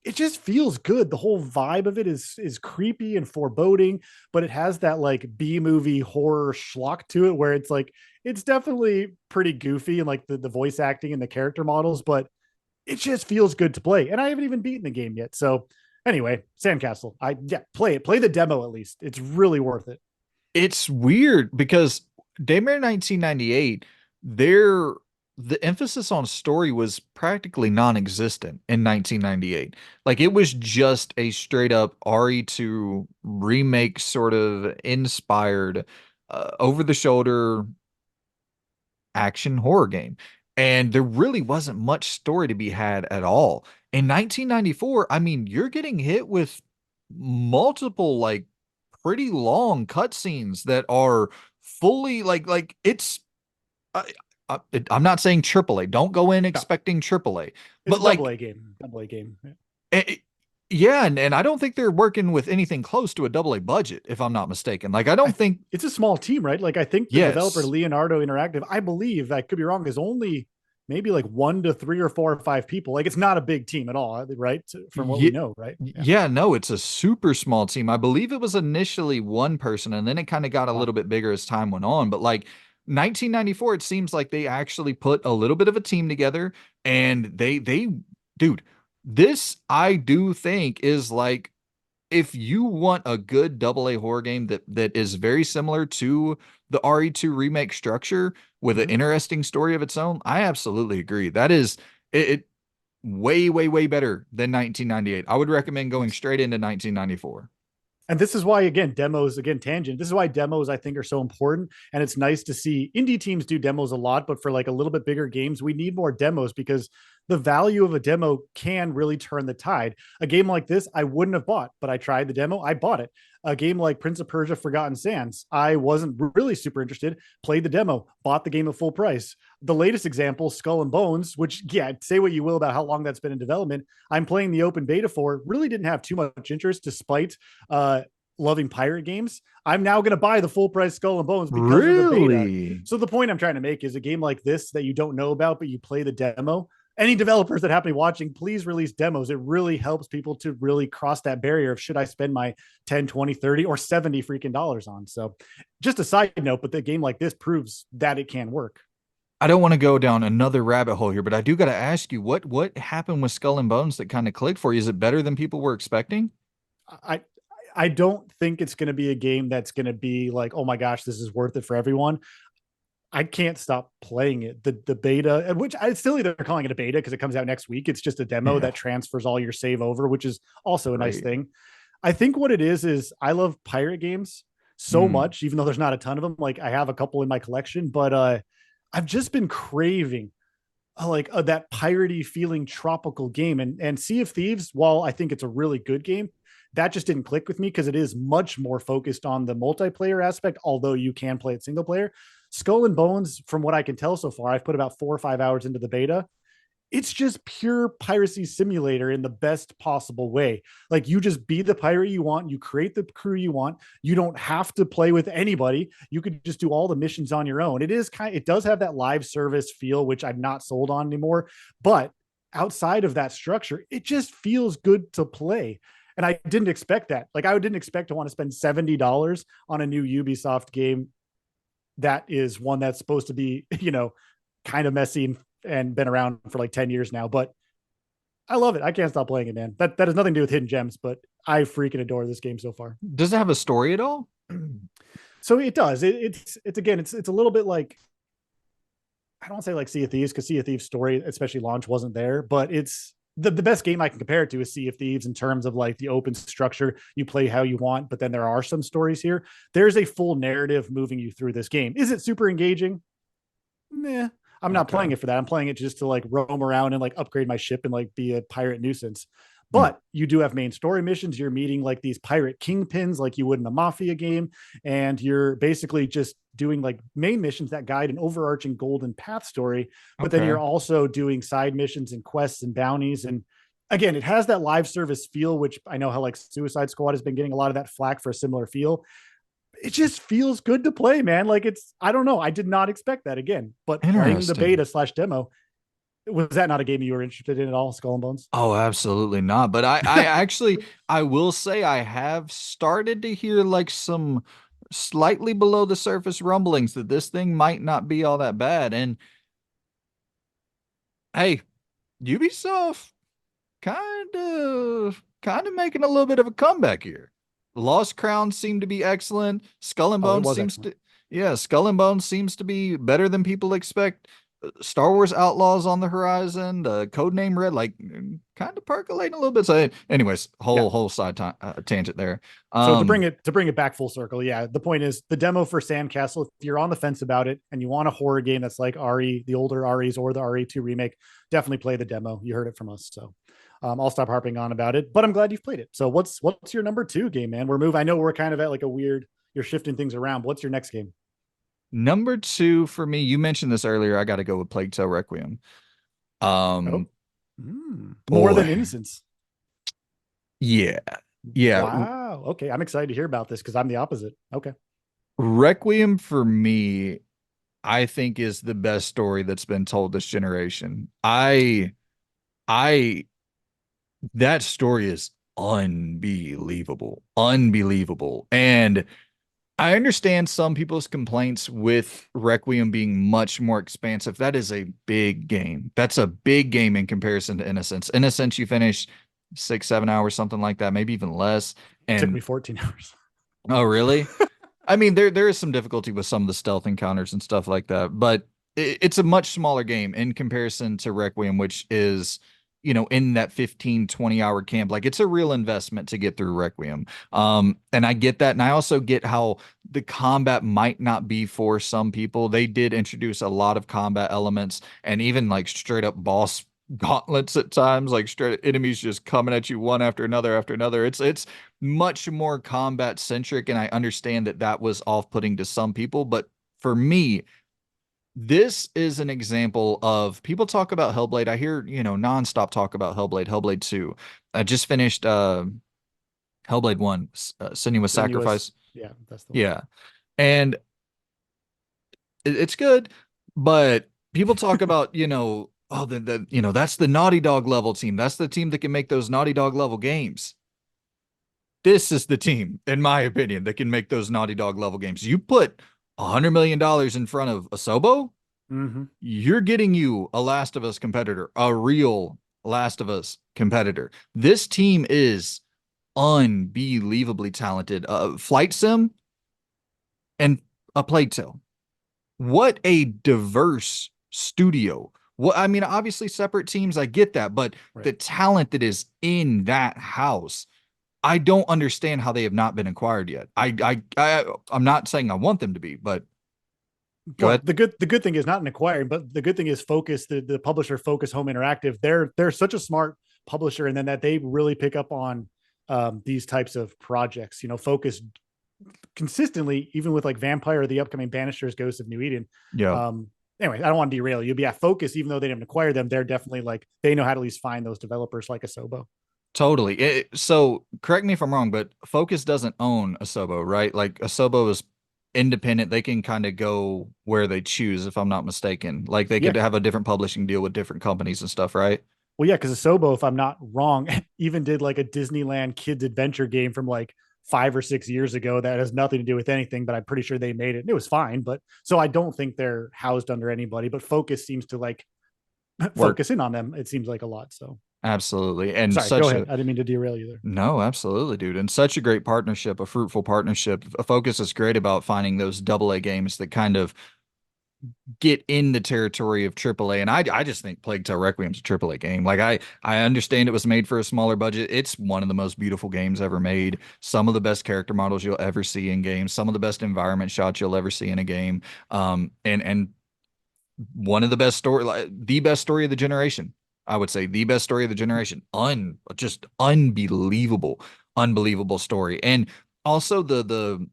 It just feels good. The whole vibe of it is creepy and foreboding, but it has that like B movie horror schlock to it where it's like it's definitely pretty goofy and like the voice acting and the character models, but it just feels good to play. And I haven't even beaten the game yet. So anyway, Sandcastle. Play it. Play the demo at least. It's really worth it. It's weird because Daymare 1998, there the emphasis on story was practically non-existent in 1998. Like it was just a straight up RE2 remake sort of inspired over the shoulder action horror game. And there really wasn't much story to be had at all. In 1994, I mean, you're getting hit with multiple like pretty long cutscenes that are fully like it's uh, I'm not saying AAA. Don't go in No, expecting AAA, it's but a double like, A game. Double A game. eh, yeah, and I don't think they're working with anything close to a AA budget, if I'm not mistaken. Like, I don't think, It's a small team, right? Like I think the developer yes, Leonardo Interactive, I believe, I could be wrong, is only maybe like 1 to 3 or 4 or 5 people. Like it's not a big team at all, right? From what we yeah, know, right? Yeah. yeah, no, it's a super small team. I believe it was initially one person, and then it kind of got a Wow. little bit bigger as time went on. But like 1994, it seems like they actually put a little bit of a team together, and dude, this I do think is like if you want a good AA horror game that is very similar to the RE2 remake structure with an Mm-hmm. interesting story of its own, I absolutely agree. That is it way, way, way better than 1998. I would recommend going Yes. straight into 1994. And this is why, again, demos, again, tangent. This is why demos, I think, are so important. And it's nice to see indie teams do demos a lot, but for like a little bit bigger games, we need more demos because the value of a demo can really turn the tide. A game like this, I wouldn't have bought, but I tried the demo, I bought it. A game like Prince of Persia Forgotten Sands, I wasn't really super interested, played the demo, bought the game at full price. The latest example, Skull and Bones, which, yeah, say what you will about how long that's been in development, I'm playing the open beta for, really didn't have too much interest despite uh, loving pirate games. I'm now going to buy the full price Skull and Bones because of the beta. Really? So the point I'm trying to make is a game like this that you don't know about, but you play the demo. Any developers that happen to be watching, please release demos. It really helps people to really cross that barrier of should I spend my 10, 20, 30, or 70 freaking dollars on. So just a side note, but the game like this proves that it can work. I don't want to go down another rabbit hole here, but I do got to ask you what happened with Skull and Bones that kind of clicked for you? Is it better than people were expecting? I I don't think it's going to be a game that's going to be like, oh my gosh, this is worth it for everyone. I can't stop playing it. The beta, which I still either calling it a beta because it comes out next week. It's just a demo Yeah, that transfers all your save over, which is also a nice right. thing. I think what it is I love pirate games so Mm, much, even though there's not a ton of them. Like I have a couple in my collection, but I've just been craving that piratey feeling tropical game. And Sea of Thieves, while I think it's a really good game, that just didn't click with me because it is much more focused on the multiplayer aspect, although you can play it single player. Skull and Bones, from what I can tell so far, I've put about 4 or 5 hours into the beta. It's just pure piracy simulator in the best possible way. Like you just be the pirate you want, you create the crew you want. You don't have to play with anybody. You could just do all the missions on your own. It does have that live service feel, which I'm not sold on anymore. But outside of that structure, it just feels good to play. And I didn't expect that. Like I didn't expect to want to spend $70 on a new Ubisoft game that is one that's supposed to be, kind of messy and been around for like 10 years now. But I love it. I can't stop playing it, man. That has nothing to do with hidden gems, but I freaking adore this game so far. Does it have a story at all? So it does. It's again, it's a little bit like I don't say like Sea of Thieves because Sea of Thieves story, especially launch, wasn't there, but it's the best game I can compare it to is Sea of Thieves in terms of like the open structure. You play how you want, but then there are some stories here. There's a full narrative moving you through this game. Is it super engaging? Meh. I'm not Okay. playing it for that. I'm playing it just to like roam around and like upgrade my ship and like be a pirate nuisance. Hmm. But you do have main story missions. You're meeting like these pirate kingpins like you would in a mafia game. And you're basically just doing like main missions that guide an overarching golden path story. But then Okay. you're also doing side missions and quests and bounties. And again, it has that live service feel, which I know how like Suicide Squad has been getting a lot of that flack for a similar feel. It just feels good to play, man. Like I don't know. I did not expect that again, but playing the Interesting. beta slash demo, was that not a game you were interested in at all? Skull and Bones? Oh, absolutely not. But I actually, I will say I have started to hear like some slightly below the surface rumblings that this thing might not be all that bad. And hey, Ubisoft kind of making a little bit of a comeback here. Lost Crown seemed to be excellent. Skull and Oh, it Bones was seems excellent. to yeah, Skull and Bones seems to be better than people expect. Star Wars Outlaws on the horizon, Codename Red, like kind of percolating a little bit. So, anyways, Yeah. whole tangent there. So Um, to bring it back full circle, yeah. The point is the demo for Sandcastle. If you're on the fence about it and you want a horror game that's like RE, the older REs or the RE2 remake, definitely play the demo. You heard it from us. So I'll stop harping on about it. But I'm glad you've played it. So what's your number two game, man? I know we're kind of at like a weird. You're shifting things around. What's your next game? Number two for me, you mentioned this earlier. I got to go with Plague Tale Requiem. Oh, Um, more than boy, Innocence. yeah, yeah. Wow. Okay, I'm excited to hear about this because I'm the opposite. Okay, Requiem for me, I think is the best story that's been told this generation. I, that story is unbelievable, unbelievable, and I understand some people's complaints with Requiem being much more expansive. That is a big game. That's a big game in comparison to Innocence. Innocence, you finish 6, 7 hours, something like that, maybe even less. it took me And 14 hours. oh, really? I mean, there is some difficulty with some of the stealth encounters and stuff like that, but it's a much smaller game in comparison to Requiem, which is, in that 15, 20 hour camp. Like it's a real investment to get through Requiem. And I get that. And I also get how the combat might not be for some people. They did introduce a lot of combat elements and even like straight up boss gauntlets at times, like straight enemies just coming at you one after another after another. It's much more combat centric, and I understand that that was off-putting to some people, but for me, this is an example of people talk about Hellblade. I hear, nonstop talk about Hellblade, Hellblade 2. I just finished Hellblade 1, Senua's Sinuous. Sacrifice. Yeah, that's the one. Yeah. And it's good, but people talk about, oh, that's the Naughty Dog level team. That's the team that can make those Naughty Dog level games. This is the team, in my opinion, that can make those Naughty Dog level games. You put $100 million in front of Asobo, Mm-hmm. you're getting you a Last of Us competitor, a real Last of Us competitor. This team is unbelievably talented. Flight Sim and a Plague Tale. What a diverse studio. What I mean, obviously separate teams, I get that, but Right. the talent that is in that house, I don't understand how they have not been acquired yet. I'm not saying I want them to be, but go Well, ahead. the good thing is not an acquiring, but the good thing is Focus, the publisher Focus Home Interactive. They're such a smart publisher, and then that they really pick up on these types of projects. Focus consistently, even with like Vampire or the upcoming Banishers, Ghosts of New Eden. Yeah, Um, anyway, I don't want to derail you, but yeah, Focus, even though they didn't acquire them, they're definitely like they know how to at least find those developers like Asobo. totally. So correct me if I'm wrong, but Focus doesn't own Asobo, right? Like Asobo is independent. They can kind of go where they choose, if I'm not mistaken. Like they Yeah, could have a different publishing deal with different companies and stuff, right? well, yeah, because Asobo, if I'm not wrong, even did like a Disneyland kids adventure game from like 5 or 6 years ago that has nothing to do with anything, but I'm pretty sure they made it. And it was fine, but so I don't think they're housed under anybody. But Focus seems to like Work. focus in on them. It seems like a lot. So Absolutely. And sorry, go such ahead. a I didn't mean to derail you there. No, absolutely, dude. And such a great partnership, a fruitful partnership. A Focus is great about finding those AA games that kind of get in the territory of AAA. And I just think Plague Tale Requiem's a AAA game. Like I understand it was made for a smaller budget. It's one of the most beautiful games ever made. Some of the best character models you'll ever see in games. Some of the best environment shots you'll ever see in a game. And one of the best story, like, the best story of the generation. I would say the best story of the generation. Just unbelievable, unbelievable story. And also the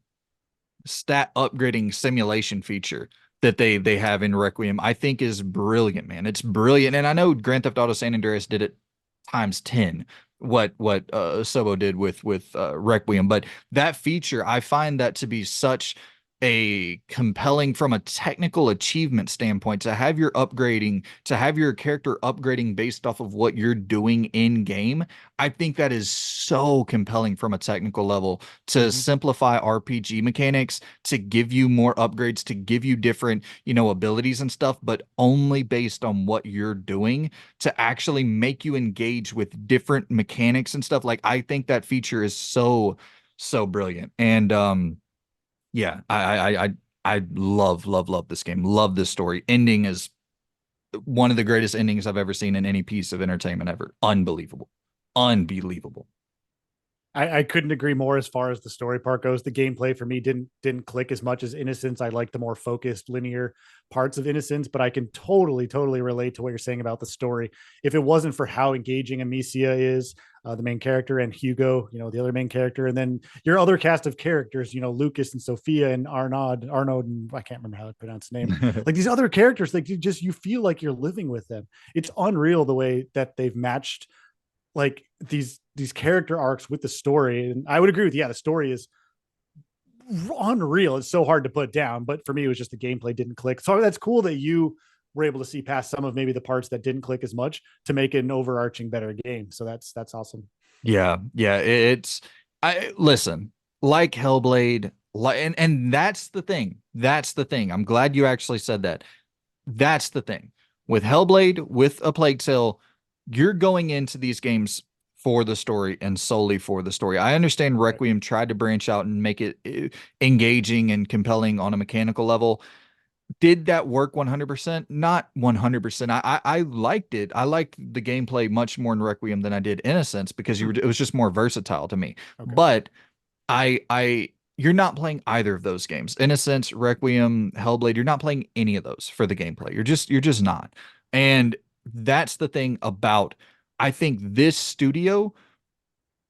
stat upgrading simulation feature that they have in Requiem, I think is brilliant, man. It's brilliant. And I know Grand Theft Auto San Andreas did it times 10 what Sobo did with Requiem, but that feature, I find that to be such a compelling from a technical achievement standpoint to have to have your character upgrading based off of what you're doing in game. I think that is so compelling from a technical level to Mm-hmm. simplify RPG mechanics, to give you more upgrades, to give you different, abilities and stuff, but only based on what you're doing to actually make you engage with different mechanics and stuff. Like I think that feature is so, so brilliant. And yeah, I love, love, love this game. Love this story. Ending is one of the greatest endings I've ever seen in any piece of entertainment ever. Unbelievable. Unbelievable. I couldn't agree more as far as the story part goes. The gameplay for me didn't click as much as Innocence. I like the more focused, linear parts of Innocence, but I can totally relate to what you're saying about the story. If it wasn't for how engaging Amicia is, the main character, and Hugo, the other main character, and then your other cast of characters, Lucas and Sophia and Arnaud, and I can't remember how to pronounce his name. Like these other characters, like you feel like you're living with them. It's unreal the way that they've matched like these character arcs with the story. And I would agree with you, yeah, the story is unreal. It's so hard to put down, but for me it was just the gameplay didn't click. So that's cool that you were able to see past some of maybe the parts that didn't click as much to make it an overarching better game. So that's awesome. Yeah, yeah, it's I listen, like Hellblade, like and that's the thing. That's the thing. I'm glad you actually said that. That's the thing. With Hellblade, with A Plague Tale, you're going into these games for the story and solely for the story. I understand Right. Requiem tried to branch out and make it engaging and compelling on a mechanical level. Did that work 100%? Not 100%. I liked it. I liked the gameplay much more in Requiem than I did Innocence because Hmm. it was just more versatile to me. Okay. But you're not playing either of those games. Innocence, Requiem, Hellblade, you're not playing any of those for the gameplay. You're just not. And that's the thing about I think this studio,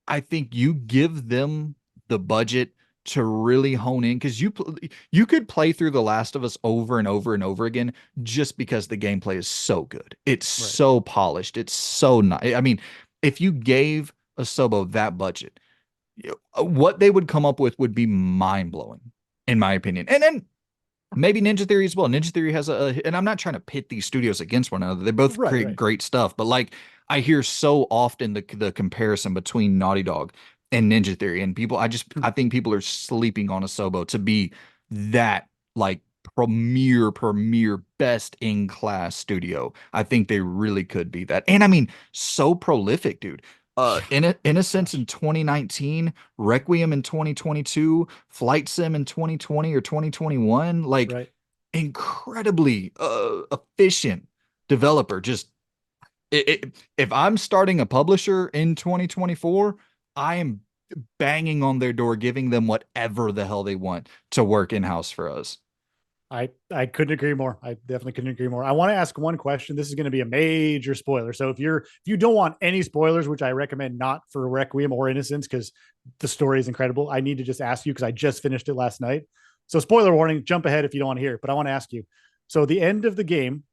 I think you give them the budget to really hone in because you could play through The Last of Us over and over and over again just because the gameplay is so good. It's Right. so polished. It's so nice. I mean, if you gave Asobo that budget, what they would come up with would be mind blowing, in my opinion. And then maybe Ninja Theory as well. Ninja Theory has and I'm not trying to pit these studios against one another. They both Right. create Right. great stuff, but like I hear so often the comparison between Naughty Dog and Ninja Theory, and I think people are sleeping on Asobo to be that like premier best in class studio. I think they really could be that. And I mean, so prolific, dude. Innocence Gosh. in 2019, Requiem in 2022, Flight Sim in 2020 or 2021, like Right. incredibly efficient developer. Just if I'm starting a publisher in 2024, I am banging on their door, giving them whatever the hell they want to work in-house for us. I couldn't agree more. I definitely couldn't agree more. I want to ask one question. This is going to be a major spoiler. So if you don't want any spoilers, which I recommend not for Requiem or Innocence because the story is incredible, I need to just ask you because I just finished it last night. So spoiler warning, jump ahead if you don't want to hear it, but I want to ask you. So the end of the game,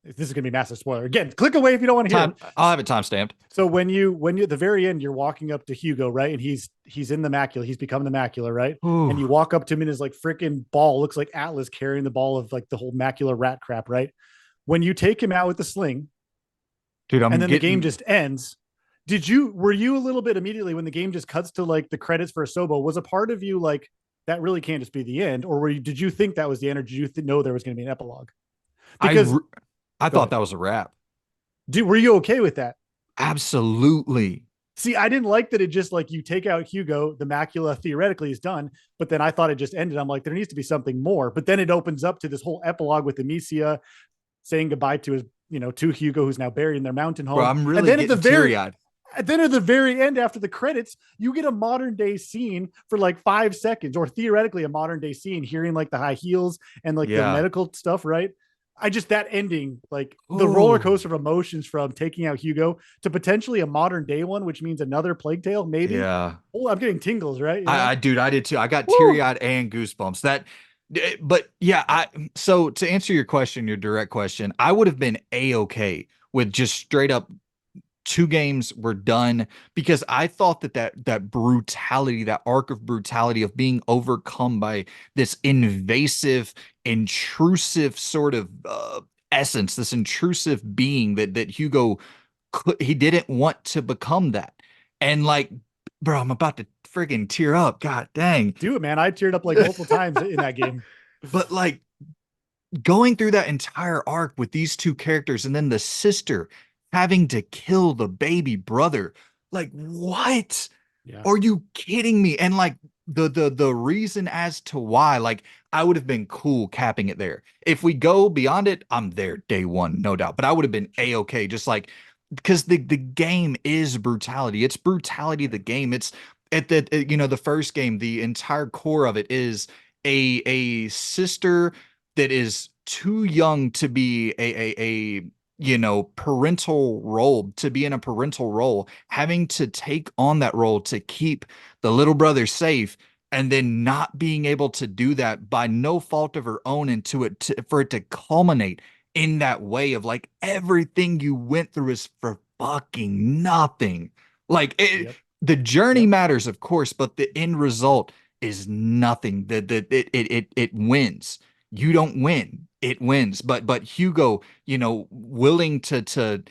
this is going to be a massive spoiler. Again, click away if you don't want to hear it. I'll have it time stamped. So when you at the very end, you're walking up to Hugo, right? And he's in the macula, he's become the macula, right? And Ooh, you walk up to him in his like freaking ball, looks like Atlas carrying the ball of like the whole macula rat crap, right? When you take him out with the sling dude, and I'm then the game getting just ends, were you a little bit immediately when the game just cuts to like the credits for Asobo, was a part of you like that really can't just be the end? Or did you think that was the end, or did you know there was going to be an epilogue? I Because re- I go thought ahead. that was a wrap. Were you okay with that? Absolutely. See, I didn't like that it just like you take out Hugo, the macula theoretically is done, but then I thought it just ended. I'm like, there needs to be something more. But then it opens up to this whole epilogue with Amicia saying goodbye to his, to Hugo, who's now buried in their mountain Bro, home. I'm And really then at the getting very teary-eyed. then at the very end, after the credits, you get a modern day scene for like 5 seconds, or theoretically a modern day scene, hearing like the high heels and like the Yeah. medical stuff, right? I just that ending, like the roller Ooh. coaster of emotions from taking out Hugo to potentially a modern day one, which means another Plague Tale, maybe. Yeah. Oh, I'm getting tingles, right? You know? Dude, I did too. I got Woo! teary-eyed and goosebumps. But yeah, so to answer your question, your direct question, I would have been a-okay with just straight up two games were done because I thought that brutality, that arc of brutality of being overcome by this invasive, intrusive sort of essence, this intrusive being that Hugo he didn't want to become that. And like, bro, I'm about to friggin' tear up. God dang. Do it, man. I teared up like multiple times in that game. But like going through that entire arc with these two characters and then the sister having to kill the baby brother. Like, what? Yeah. Are you kidding me? And like the reason as to why, like I would have been cool capping it there. If we go beyond it, I'm there day one, no doubt. But I would have been a-okay, just like because the game is brutality. It's brutality, Right. the game. the first game, the entire core of it is a sister that is too young to be parental role, to be in a parental role, having to take on that role to keep the little brother safe, and then not being able to do that by no fault of her own, and for it to culminate in that way of like everything you went through is for fucking nothing. Like Yep. the journey Yep. matters, of course, but the end result is nothing. It wins. You don't win. It wins. But Hugo, willing to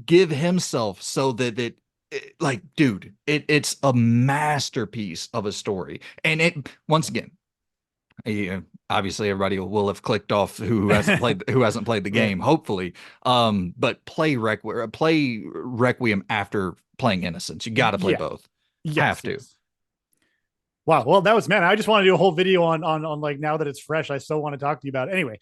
give himself so like, dude, it's a masterpiece of a story. And it once again, obviously everybody will have clicked off who hasn't played the Right. game, hopefully. But play Requiem after playing Innocence. You got to play Yeah. both. Yes. Have to. Yes. Wow. Well, that was, man. I just want to do a whole video on like, now that it's fresh, I still want to talk to you about it. Anyway,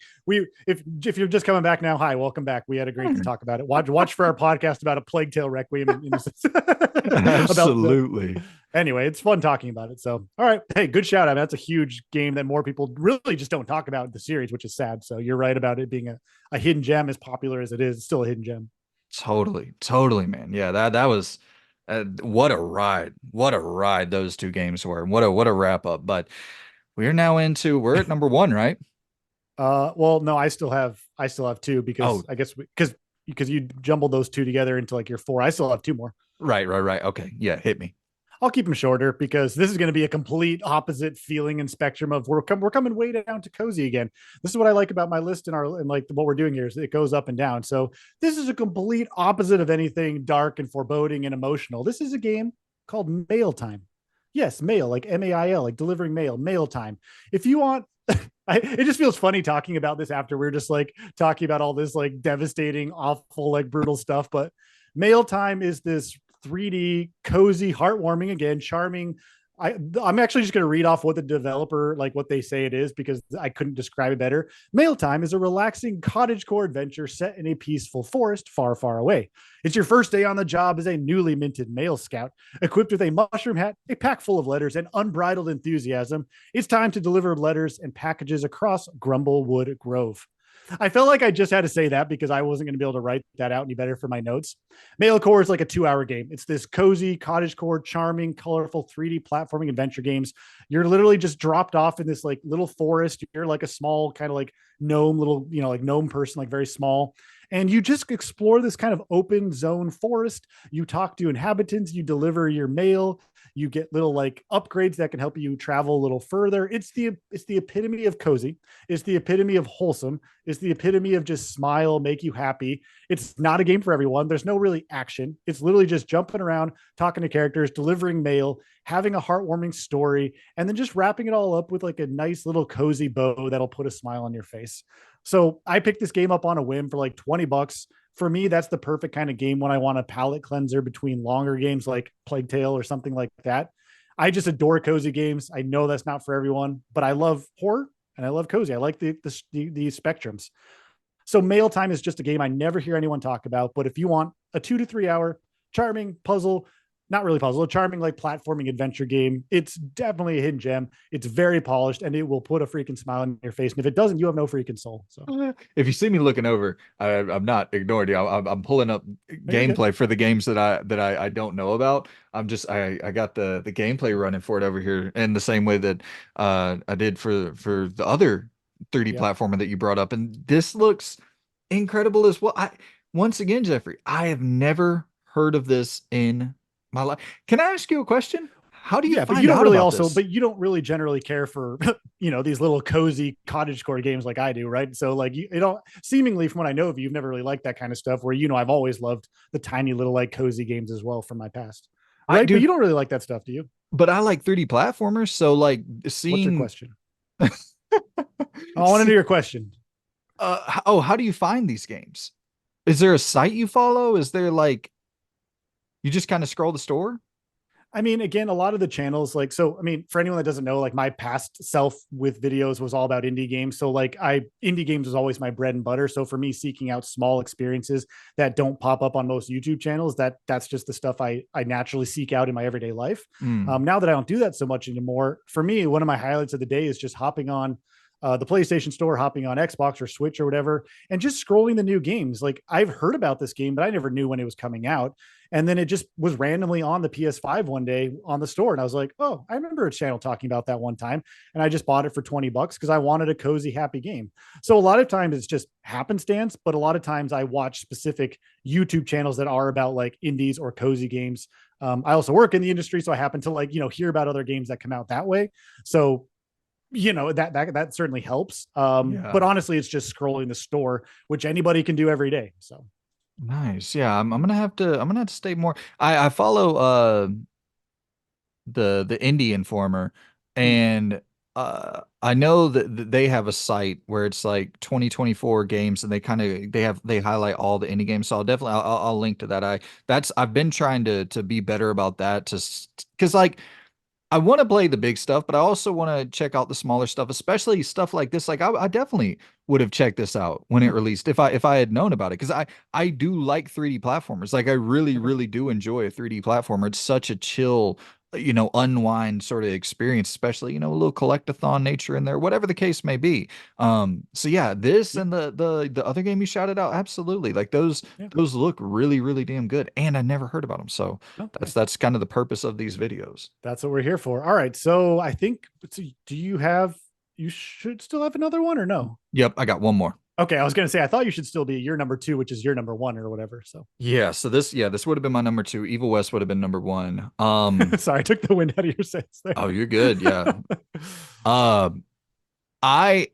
if you're just coming back now, hi, welcome back. We had a great talk about it. Watch for our podcast about a Plague Tale Requiem in about the. Absolutely. Anyway, it's fun talking about it. So, all right, hey, good shout out. That's a huge game that more people really just don't talk about in the series, which is sad. So you're right about it being a hidden gem, as popular as it is. It's still a hidden gem. Totally, totally, man. Yeah, that was what a ride. What a ride those two games were. What a wrap up. But we're at number one, right? Well, no, I still have two, because Oh, I guess because you jumbled those two together into like your four. I still have two more. right. Okay. Yeah, hit me. I'll keep them shorter because this is going to be a complete opposite feeling and spectrum of we're coming way down to cozy again. This is what I like about my list and like what we're doing here is it goes up and down. So this is a complete opposite of anything dark and foreboding and emotional. This is a game called Mail Time. Yes, mail, like MAIL, like delivering mail time. If you want, it just feels funny talking about this after we're just like talking about all this like devastating, awful, like brutal stuff. But Mail Time is this 3D, cozy, heartwarming, again, charming. I'm actually just going to read off what the developer, like what they say it is, because I couldn't describe it better. Mail Time is a relaxing cottagecore adventure set in a peaceful forest far, far away. It's your first day on the job as a newly minted mail scout, equipped with a mushroom hat, a pack full of letters, and unbridled enthusiasm. It's time to deliver letters and packages across Grumblewood Grove. I felt like I just had to say that because I wasn't going to be able to write that out any better for my notes. Mailcore is like a 2 hour game. It's this cozy, cottagecore, charming, colorful 3D platforming adventure games. You're literally just dropped off in this like little forest. You're like a small kind of like gnome, little, like gnome person, like very small. And you just explore this kind of open zone forest. You talk to inhabitants, you deliver your mail, you get little like upgrades that can help you travel a little further. It's the epitome of cozy. It's the epitome of wholesome. It's the epitome of just smile, make you happy. It's not a game for everyone. There's no really action. It's literally just jumping around, talking to characters, delivering mail, having a heartwarming story, and then just wrapping it all up with like a nice little cozy bow that'll put a smile on your face. So I picked this game up on a whim for like $20. For me, that's the perfect kind of game when I want a palate cleanser between longer games like Plague Tale or something like that. I just adore cozy games. I know that's not for everyone, but I love horror and I love cozy. I like the spectrums. So Mail Time is just a game I never hear anyone talk about. But if you want a 2 to 3 hour charming puzzle, not really puzzle, a charming like platforming adventure game, it's definitely a hidden gem. It's very polished and it will put a freaking smile on your face. And if it doesn't, you have no freaking soul. So If you see me looking over, I'm not ignoring you. I'm pulling up you're good. gameplay for the games that I don't know about. I got the gameplay running for it over here in the same way that I did for the other 3D Yep. platformer that you brought up, and this looks incredible as well. Once again, Jeffrey, I have never heard of this in my life. Can I ask you a question? How do you Yeah, but you find don't out really about also, this? but you don't really generally care for, these little cozy cottagecore games like I do, right? So like you don't seemingly from what I know of you, you've never really liked that kind of stuff where, I've always loved the tiny little like cozy games as well from my past. I Right. But do, you don't really like that stuff, do you? but I like 3D platformers, so like What's your seeing question? I want to know your question. how do you find these games? Is there a site you follow? Is there like you just kind of scroll the store? I mean, again, a lot of the channels, like, so, I mean, for anyone that doesn't know, like, my past self with videos was all about indie games. So, like, indie games was always my bread and butter. So, for me, seeking out small experiences that don't pop up on most YouTube channels, that's just the stuff I naturally seek out in my everyday life. Mm, Now that I don't do that so much anymore, for me, one of my highlights of the day is just hopping on the PlayStation Store, hopping on Xbox or Switch or whatever, and just scrolling the new games. Like, I've heard about this game, but I never knew when it was coming out. And then it just was randomly on the PS5 one day on the store. And I was like, oh, I remember a channel talking about that one time. And I just bought it for $20 because I wanted a cozy, happy game. So a lot of times it's just happenstance, but a lot of times I watch specific YouTube channels that are about like indies or cozy games. I also work in the industry, so I happen to like, hear about other games that come out that way. So that certainly helps. yeah. But honestly, it's just scrolling the store, which anybody can do every day. So Nice. Yeah, I'm gonna have to stay more. I follow the Indie Informer, hmm. and I know that they have a site where it's like 2024 games, and they highlight all the indie games. So I'll link to that. I've been trying to be better about that, because like I want to play the big stuff, but I also want to check out the smaller stuff, especially stuff like this. Like I definitely would have checked this out when it Yeah. released if I had known about it, because I do like 3D platformers. Like I really Okay. really do enjoy a 3D platformer. It's such a chill, unwind sort of experience, especially a little collectathon nature in there, whatever the case may be. So yeah, this Yeah. and the other game you shouted out, absolutely. Like those look really really damn good, and I never heard about them. So Oh, that's nice. that's kind of the purpose of these videos. That's what we're here for. All right. So I think, do you have, you should still have another one or no? Yep, I got one more. Okay. I was going to say, I thought you should still be your number two, which is your number one or whatever. So Yeah, this would have been my number two. Evil West would have been number one. sorry, I took the wind out of your sails there. Oh, you're good. Yeah. Um, I,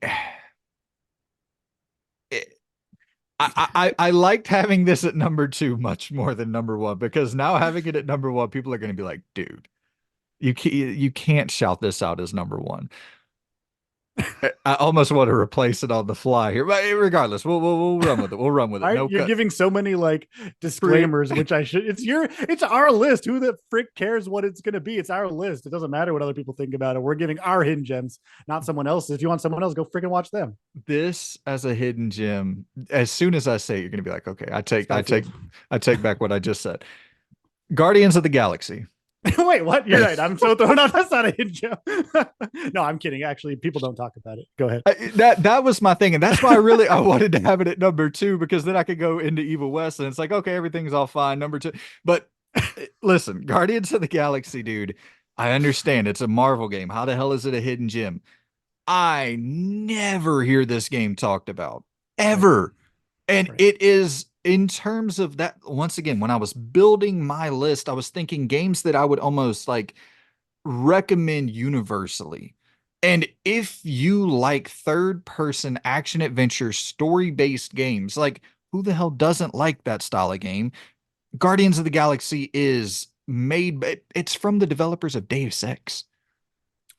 I liked having this at number two much more than number one, because now having it at number one, people are going to be like, dude, you can't shout this out as number one. I almost want to replace it on the fly here, but regardless, we'll run with it. We'll run with All it. right, No you're cut. giving so many like Pre disclaimers, which I should. It's our list. Who the frick cares what it's going to be? It's our list. It doesn't matter what other people think about it. We're giving our hidden gems, not someone else's. If you want someone else, go freaking watch them. This as a hidden gem. As soon as I say it, you're going to be like, okay, Starfield. I take back what I just said. Guardians of the Galaxy. Wait, what? You're right. I'm so thrown off. That's not a hidden gem. No, I'm kidding. Actually, people don't talk about it. Go ahead. That was my thing, and that's why I wanted to have it at number two, because then I could go into Evil West, and it's like, okay, everything's all fine. Number two, but listen, Guardians of the Galaxy, dude. I understand it's a Marvel game. How the hell is it a hidden gem? I never hear this game talked about Right. ever, and Right. it is. In terms of that, once again, when I was building my list, I was thinking games that I would almost like recommend universally. And if you like third person action adventure story based games, like who the hell doesn't like that style of game? Guardians of the Galaxy is it's from the developers of Deus Ex.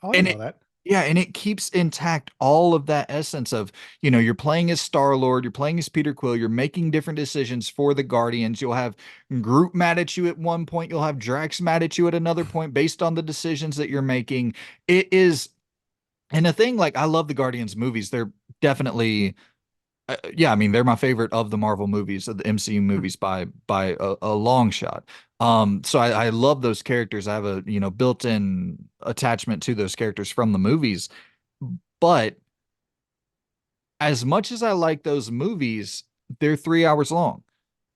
Oh, I didn't And know it, that. yeah, and it keeps intact all of that essence of, you're playing as Star-Lord, you're playing as Peter Quill, you're making different decisions for the Guardians. You'll have Groot mad at you at one point, you'll have Drax mad at you at another point based on the decisions that you're making. It is, and the thing, like, I love the Guardians movies. They're definitely, yeah, I mean, they're my favorite of the Marvel movies, of the MCU Hmm. movies by a long shot. So I love those characters. I have a, built-in attachment to those characters from the movies. But as much as I like those movies, they're 3 hours long.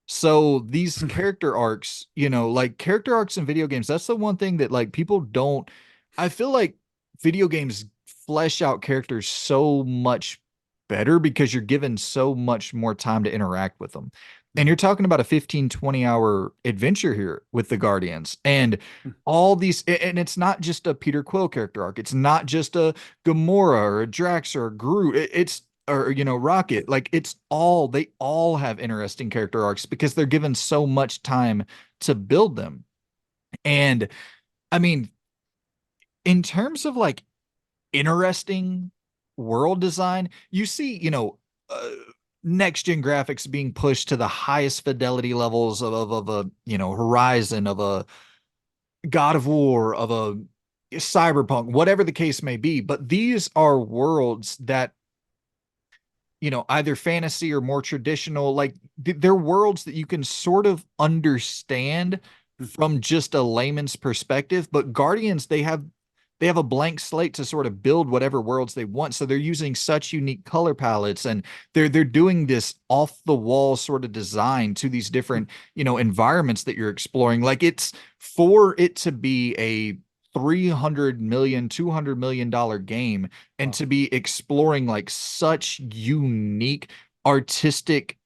So these character arcs, like character arcs in video games, that's the one thing that like people don't. I feel like video games flesh out characters so much better because you're given so much more time to interact with them. And you're talking about a 15, 20-hour adventure here with the Guardians. And all these, and it's not just a Peter Quill character arc. It's not just a Gamora or a Drax or a Groot. It's or Rocket. Like they all have interesting character arcs because they're given so much time to build them. And I mean, in terms of like interesting world design, you see, uh, next gen graphics being pushed to the highest fidelity levels of a Horizon, of a God of War, of a Cyberpunk, whatever the case may be. But these are worlds that, either fantasy or more traditional, like they're worlds that you can sort of understand from just a layman's perspective. But Guardians, they have a blank slate to sort of build whatever worlds they want. So they're using such unique color palettes, and they're doing this off the wall sort of design to these different, environments that you're exploring. Like, it's for it to be a 300 million, $200 million game, and Wow. to be exploring like such unique artistic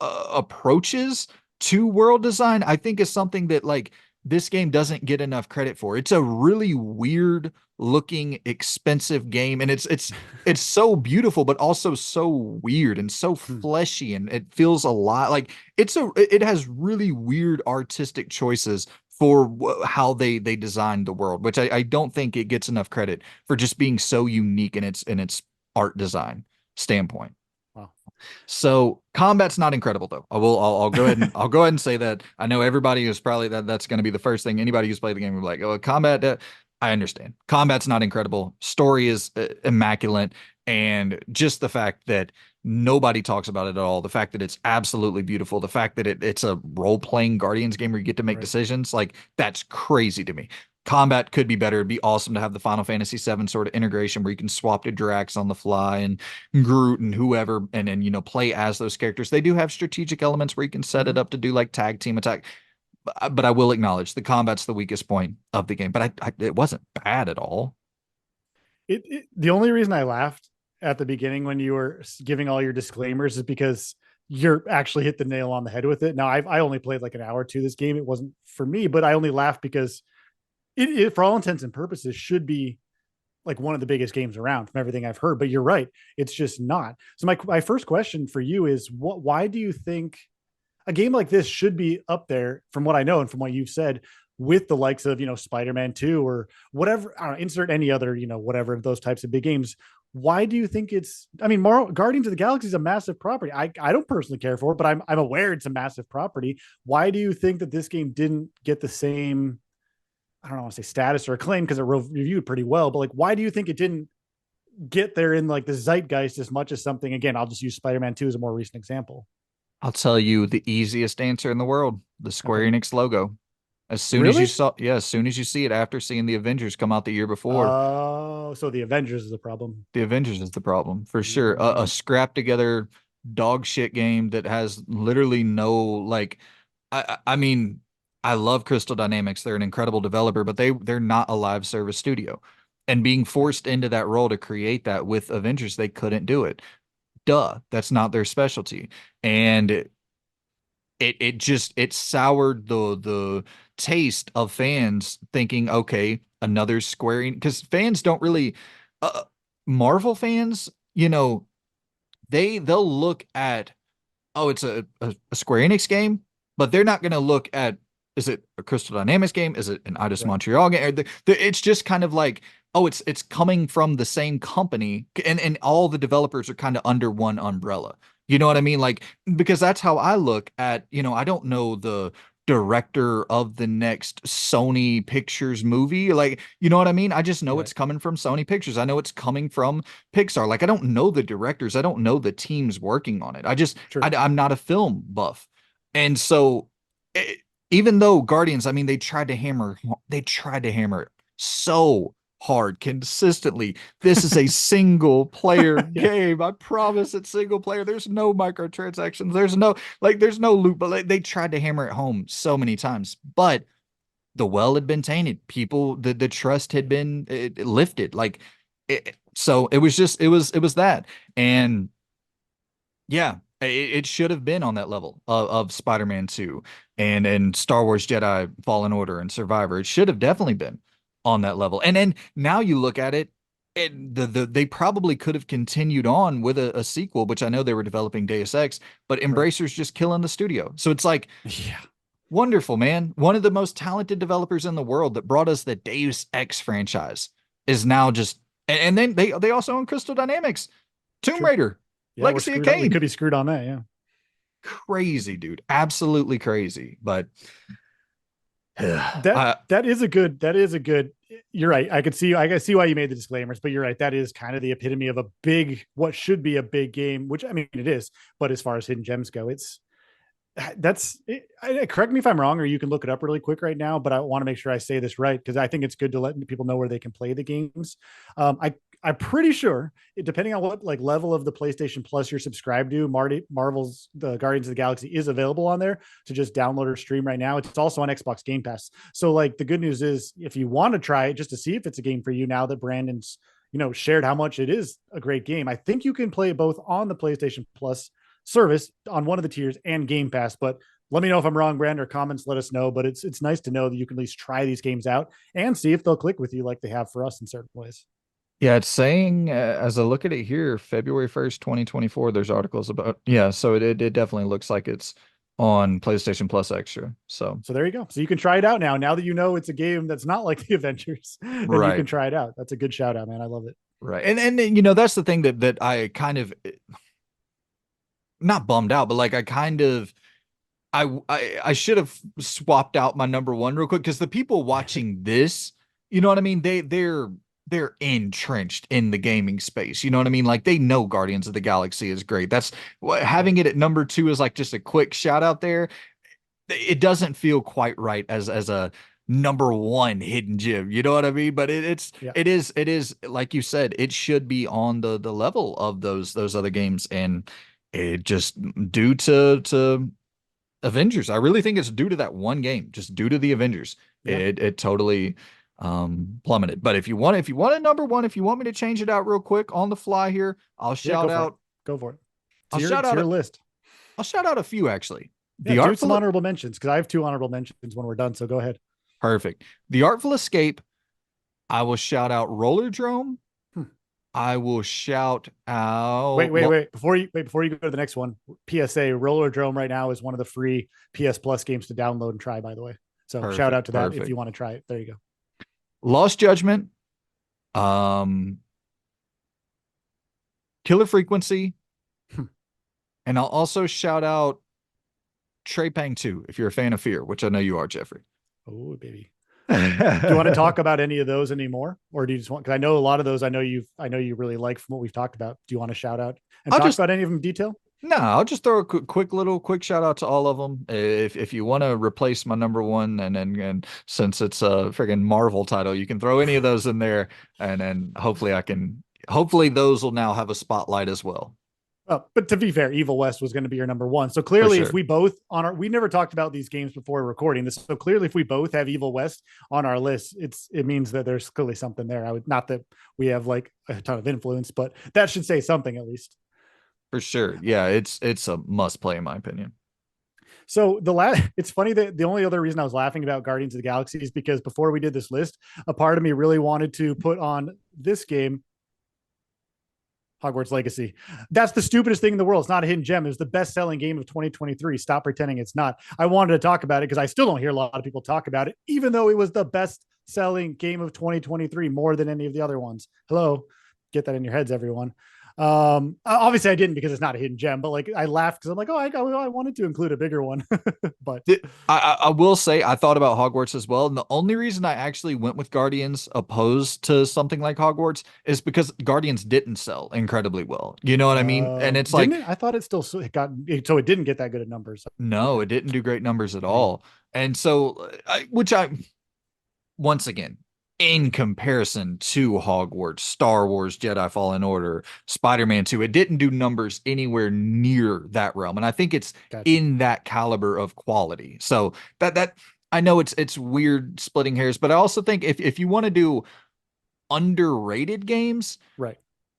approaches to world design, I think is something that, like, this game doesn't get enough credit for. It's a really weird looking, expensive game, and it's so beautiful, but also so weird and so fleshy, and it feels a lot like it has really weird artistic choices for how they designed the world, which I don't think it gets enough credit for just being so unique in its art design standpoint. Wow. So combat's not incredible though. I'll go ahead and I'll go ahead and say that. I know everybody is probably that's going to be the first thing anybody who's played the game will be like, oh, combat. I understand. Combat's not incredible. Story is immaculate, and just the fact that nobody talks about it at all. The fact that it's absolutely beautiful. The fact that it's a role playing Guardians game where you get to make Right. decisions. Like, that's crazy to me. Combat could be better. It'd be awesome to have the Final Fantasy VII sort of integration where you can swap to Drax on the fly, and Groot and whoever, and play as those characters. They do have strategic elements where you can set it Mhm. up to do like tag team attack. But I will acknowledge the combat's the weakest point of the game. But it wasn't bad at all. The only reason I laughed at the beginning when you were giving all your disclaimers is because you're actually hit the nail on the head with it. Now I only played like an hour or two this game. It wasn't for me, but I only laughed because for all intents and purposes, should be like one of the biggest games around from everything I've heard. But you're right, it's just not. So my first question for you is, why do you think a game like this should be up there, from what I know and from what you've said, with the likes of, Spider-Man 2 or whatever, I don't know, insert any other, whatever, those types of big games? Why do you think it's, I mean, Guardians of the Galaxy is a massive property. I don't personally care for it, but I'm aware it's a massive property. Why do you think that this game didn't get the same, I don't know, I want to say status or acclaim, because it reviewed pretty well, but like, why do you think it didn't get there in like the zeitgeist as much as something, again, I'll just use Spider-Man 2 as a more recent example. I'll tell you the easiest answer in the world: the Okay. Square Enix logo. Really? As soon as you see it after seeing the Avengers come out the year before, Oh, so the Avengers is the problem. the Avengers is the problem for sure. A Mm, scrap together dog shit game that has literally no, like, I mean, I love Crystal Dynamics. They're an incredible developer, but they're not a live service studio. And being okay. forced into that role to create that with Avengers, they couldn't do it. Duh, that's not their specialty. And it soured the taste of fans thinking, okay, another Square, because fans don't really, uh, Marvel fans, they'll look at, oh, it's a Square Enix game, but they're not going to look at, is it a Crystal Dynamics game? Is it an Eidos Right. Montreal game? It's just kind of like, oh, it's coming from the same company, and all the developers are kind of under one umbrella. You know what I mean? Like, because that's how I look at, I don't know the director of the next Sony Pictures movie. Like, you know what I mean? I just know Right. it's coming from Sony Pictures. I know it's coming from Pixar. Like, I don't know the directors. I don't know the teams working on it. Sure. I'm not a film buff. And so, eh, even though Guardians, I mean, they tried to hammer it so hard consistently. This is a single player Yeah. game. I promise it's single player. There's no microtransactions. There's no loop, but like, they tried to hammer it home so many times. But the well had been tainted. People, the trust had been lifted. Like, so it was that. And yeah, it should have been on that level of Spider-Man 2 and Star Wars Jedi Fallen Order and Survivor. It should have definitely been on that level. And then now you look at it, they probably could have continued on with a sequel, which I know they were developing Deus Ex, but Right. Embracer's just killing the studio. So it's like, Yeah. wonderful, man. One of the most talented developers in the world that brought us the Deus Ex franchise is now just, and then they also own Crystal Dynamics, Tomb Sure. Raider, Yeah, we're Legacy of screwed up. We Kain. could be screwed on that. Yeah. Crazy, dude. Absolutely crazy. But That I that is a good you're right. I can see why you made the disclaimers, but you're right. That is kind of the epitome of a big what should be a big game, which I mean it is, but as far as hidden gems go, it's that's correct me if I'm wrong, or you can look it up really quick right now, but I want to make sure I say this right because I think it's good to let people know where they can play the games. I'm pretty sure, depending on what like level of the PlayStation Plus you're subscribed to, Marvel's the Guardians of the Galaxy is available on there to just download or stream right now. It's also on Xbox Game Pass. So like the good news is, if you want to try it just to see if it's a game for you, now that Brandon's shared how much it is a great game, I think you can play it both on the PlayStation Plus service on one of the tiers and Game Pass. But let me know if I'm wrong, Brandon, or comments. Let us know. But it's nice to know that you can at least try these games out and see if they'll click with you like they have for us in certain ways. Yeah, it's saying as I look at it here, February 1st, 2024, there's articles about, yeah, so it definitely looks like it's on PlayStation Plus Extra. So, So there you go. So you can try it out now. Now that you know it's a game that's not like the Avengers, and you right, can try it out. That's a good shout out, man. I love it. right. And that's the thing that I kind of not bummed out, but like I kind of I should have swapped out my number one real quick because the people watching this, you know what I mean? They're entrenched in the gaming space. You know what I mean? Like they know Guardians of the Galaxy is great. That's what Yep. having it at number two is like just a quick shout out there. It doesn't feel quite right as a number one hidden gem. You know what I mean? But Yeah. it is like you said, it should be on the level of those other games, and it just due to Avengers. I really think it's due to that one game, just due to the Avengers. Yeah. It totally plummeted. But if you want a number one, if you want me to change it out real quick on the fly here, Yeah. Go for it. Go for it. I'll shout It's out your list. I'll shout out a few actually. Yeah. The Do some Artful honorable mentions because I have two honorable mentions when we're done. So go ahead. Perfect. The Artful Escape, I will shout out Rollerdrome. Hmm. I will shout out Wait. Before you go to the next one, PSA Rollerdrome right now is one of the free PS Plus games to download and try, by the way. So shout out perfect, to that if you perfect. want to try it. There you go. Lost Judgment, um, Killer Frequency, Hmm. and I'll also shout out Trey Pang 2, if you're a fan of Fear, which I know you are, Jeffrey. Oh, baby. Do you want to talk about any of those anymore, or do you just want? Because I know a lot of those. I know you really like from what we've talked about. Do you want to shout out and I'll talk just about any of them in detail? No, I'll just throw a quick shout out to all of them. If you want to replace my number one, and since it's a friggin' Marvel title, you can throw any of those in there, and then hopefully those will now have a spotlight as well. But to be fair, Evil West was going to be your number one. So For clearly, if sure. we both we never talked about these games before recording this. So clearly, if we both have Evil West on our list, it means that there's clearly something there. I would not that we have like a ton of influence, but that should say something at least. For sure. Yeah, it's a must play in my opinion. So it's funny that the only other reason I was laughing about Guardians of the Galaxy is because before we did this list, a part of me really wanted to put on this game, Hogwarts Legacy. That's the stupidest thing in the world. It's not a hidden gem. It was the best selling game of 2023. Stop pretending it's not. I wanted to talk about it because I still don't hear a lot of people talk about it, even though it was the best selling game of 2023 more than any of the other ones. Hello, get that in your heads, everyone. Obviously I didn't because it's not a hidden gem, but like I laughed because I'm like, I wanted to include a bigger one, but I will say I thought about Hogwarts as well, and the only reason I actually went with Guardians opposed to something like Hogwarts is because Guardians didn't sell incredibly well. You know what I mean? And it's didn't like, it? I thought it still it got so it didn't get that good of numbers. no, Okay, it didn't do great numbers at dang. all. And so, which I once again, in comparison to Hogwarts, Star Wars Jedi Fallen Order, Spider-Man 2, it didn't do numbers anywhere near that realm. And I think it's Gotcha. in that caliber of quality. So that I know it's weird splitting hairs, but I also think if you want to do underrated games Right.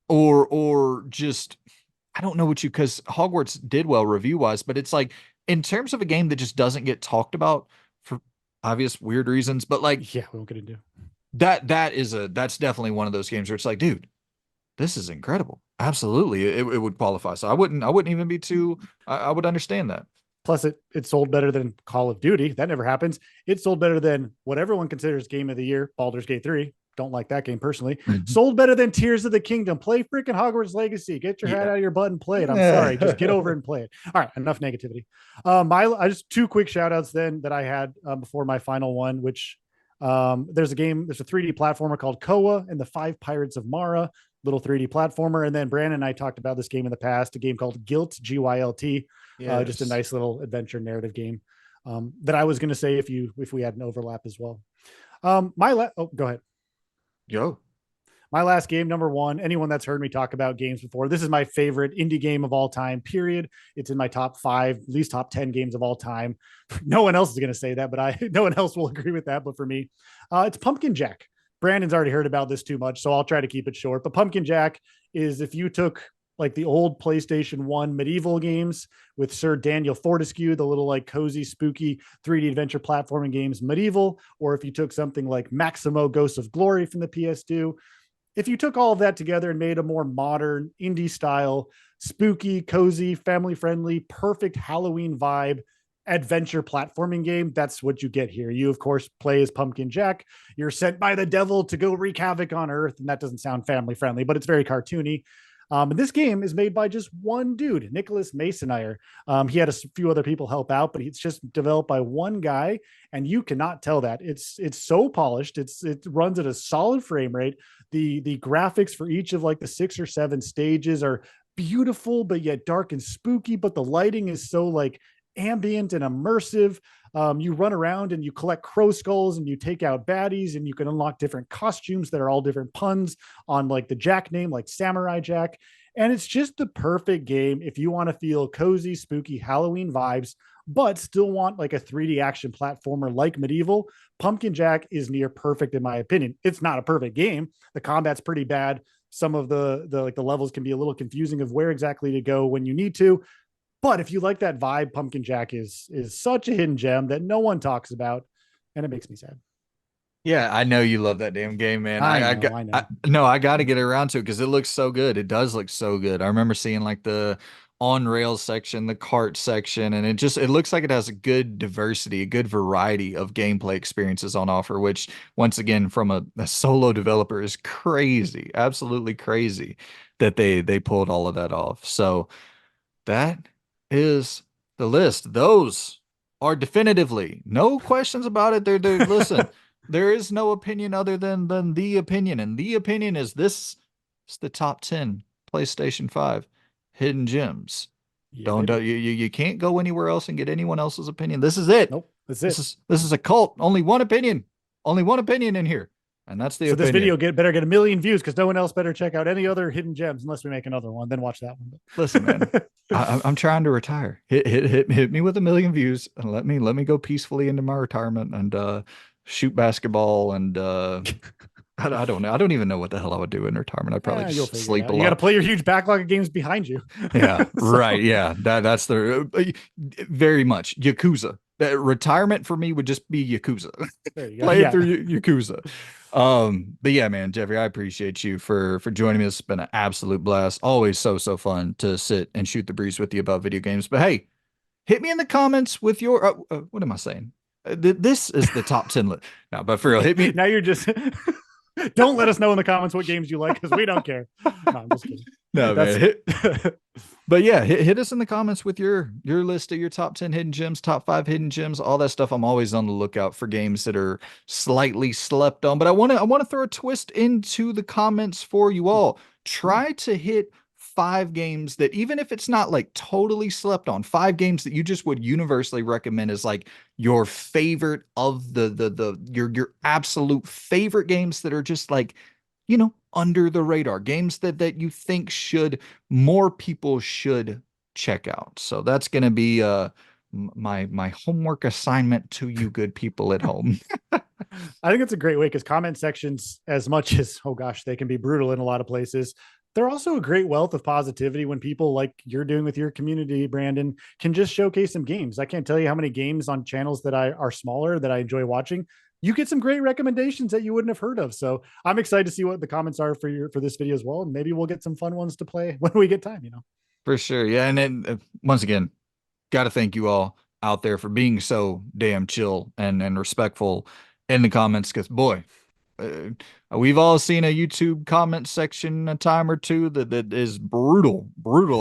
or just I don't know what you because Hogwarts did well review wise, but it's like in terms of a game that just doesn't get talked about for obvious weird reasons, but like Yeah, we won't get into. that's definitely one of those games where it's like, dude, this is incredible. Absolutely, it would qualify. So I wouldn't even be too. I would understand that Plus, it sold better than Call of Duty. That never happens. It sold better than what everyone considers Game of the Year, Baldur's Gate 3. don't like that game personally. Sold better than Tears of the Kingdom. Play freaking Hogwarts Legacy. Get your head Yeah. out of your butt and play it. I'm sorry. Just get over it and play it. All right, enough negativity. I just two quick shout outs then that I had before my final one, which there's a 3D platformer called Koa and the Five Pirates of Mara, little 3D platformer. And then Brandon and I talked about this game in the past, a game called Guilt, Gylt, just a Yes. nice little adventure narrative game that I was going to say if we had an overlap as well. Go ahead. Yo. My last game, number one. Anyone that's heard me talk about games before, this is my favorite indie game of all time. Period. It's in my top five, at least top 10 games of all time. No one else is going to say that, but no one else will agree with that. But for me, it's Pumpkin Jack. Brandon's already heard about this too much, so I'll try to keep it short. But Pumpkin Jack is if you took like the old PlayStation 1 medieval games with Sir Daniel Fortescue, the little like cozy, spooky 3D adventure platforming games, medieval, or if you took something like Maximo Ghosts of Glory from the PS2, if you took all of that together and made a more modern indie style, spooky, cozy, family friendly, perfect Halloween vibe adventure platforming game, that's what you get here. You, of course, play as Pumpkin Jack. You're sent by the devil to go wreak havoc on Earth. And that doesn't sound family friendly, but it's very cartoony. And this game is made by just one dude, Nicholas Masoneyer. He had a few other people help out, but it's just developed by one guy, and you cannot tell that it's so polished. It runs at a solid frame rate. The graphics for each of like the 6 or 7 stages are beautiful, but yet dark and spooky. But the lighting is so like ambient and immersive. You run around and you collect crow skulls and you take out baddies, and you can unlock different costumes that are all different puns on like the Jack name, like Samurai Jack. And it's just the perfect game if you want to feel cozy, spooky Halloween vibes, but still want like a 3D action platformer like Medieval. Pumpkin Jack is near perfect in my opinion. It's not a perfect game. The combat's pretty bad. Some of the levels can be a little confusing of where exactly to go when you need to. But if you like that vibe, Pumpkin Jack is such a hidden gem that no one talks about, and it makes me sad. Yeah, I know you love that damn game, man. I I know, got I know. no, I got to get around to it because it looks so good. It does look so good. I remember seeing like the on rails section, the kart section, and it looks like it has a good diversity, a good variety of gameplay experiences on offer, which once again from a solo developer is crazy, absolutely crazy that they pulled all of that off. So that is the list. Those are definitively no questions about it. They're listen, there is no opinion other than the opinion, and the opinion is this is the top 10 PlayStation 5 hidden gems. Yeah, Don't baby. you can't go anywhere else and get anyone else's opinion. This is it. Nope, that's This it. is this is a cult. Only one opinion. Only one opinion in here. And that's the So this opinion. video better get 1 million views because no one else better check out any other hidden gems unless we make another one. Then watch that Listen, man, one. I'm trying to retire. Hit me with 1 million views and let me go peacefully into my retirement and shoot basketball and I don't know. I don't even know what the hell I would do in retirement. I'd probably You'll just figure it sleep a out. You got to lot. play your huge backlog of games behind you. Yeah, right. So Yeah, that's the very much Yakuza. Retirement for me would just be Yakuza. there you go. Playing Yeah. through Yakuza. But yeah, man, Jeffrey, I appreciate you for joining me. It's been an absolute blast. Always so fun to sit and shoot the breeze with you about video games. But hey, hit me in the comments with your what am I saying? This is the top 10 list. No, but for real, hit me. Now you're just don't let us know in the comments what games you like because we don't care. No, I'm just kidding. No, That's man. But yeah, hit us in the comments with your list of your top 10 hidden gems, top 5 hidden gems, all that stuff. I'm always on the lookout for games that are slightly slept on. But I want to throw a twist into the comments for you all. Try to hit 5 games that even if it's not like totally slept on, 5 games that you just would universally recommend as like your favorite of your absolute favorite games that are just like under the radar games that you think should more people should check out. So that's going to be my homework assignment to you good people at home. I think it's a great way because comment sections, as much as, oh gosh, they can be brutal in a lot of places, they're also a great wealth of positivity when people like you're doing with your community, Brandon, can just showcase some games. I can't tell you how many games on channels that are smaller that I enjoy watching. You get some great recommendations that you wouldn't have heard of. So I'm excited to see what the comments are for this video as well. And maybe we'll get some fun ones to play when we get time. For sure. Yeah. And then once again, got to thank you all out there for being so damn chill and respectful in the comments because boy, we've all seen a YouTube comment section a time or two that is brutal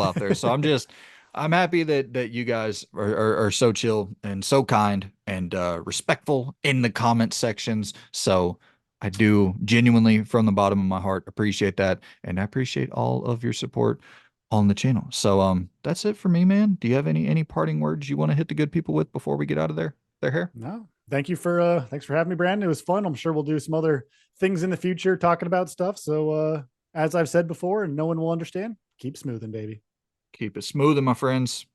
out there. So I'm happy that you guys are so chill and so kind and respectful in the comment sections. So I do genuinely, from the bottom of my heart, appreciate that, and I appreciate all of your support on the channel. So that's it for me, man. Do you have any parting words you want to hit the good people with before we get out of their hair? No, thanks for having me, Brandon. It was fun. I'm sure we'll do some other things in the future talking about stuff. So as I've said before, and no one will understand, keep smoothing, baby. Keep it smooth, my friends.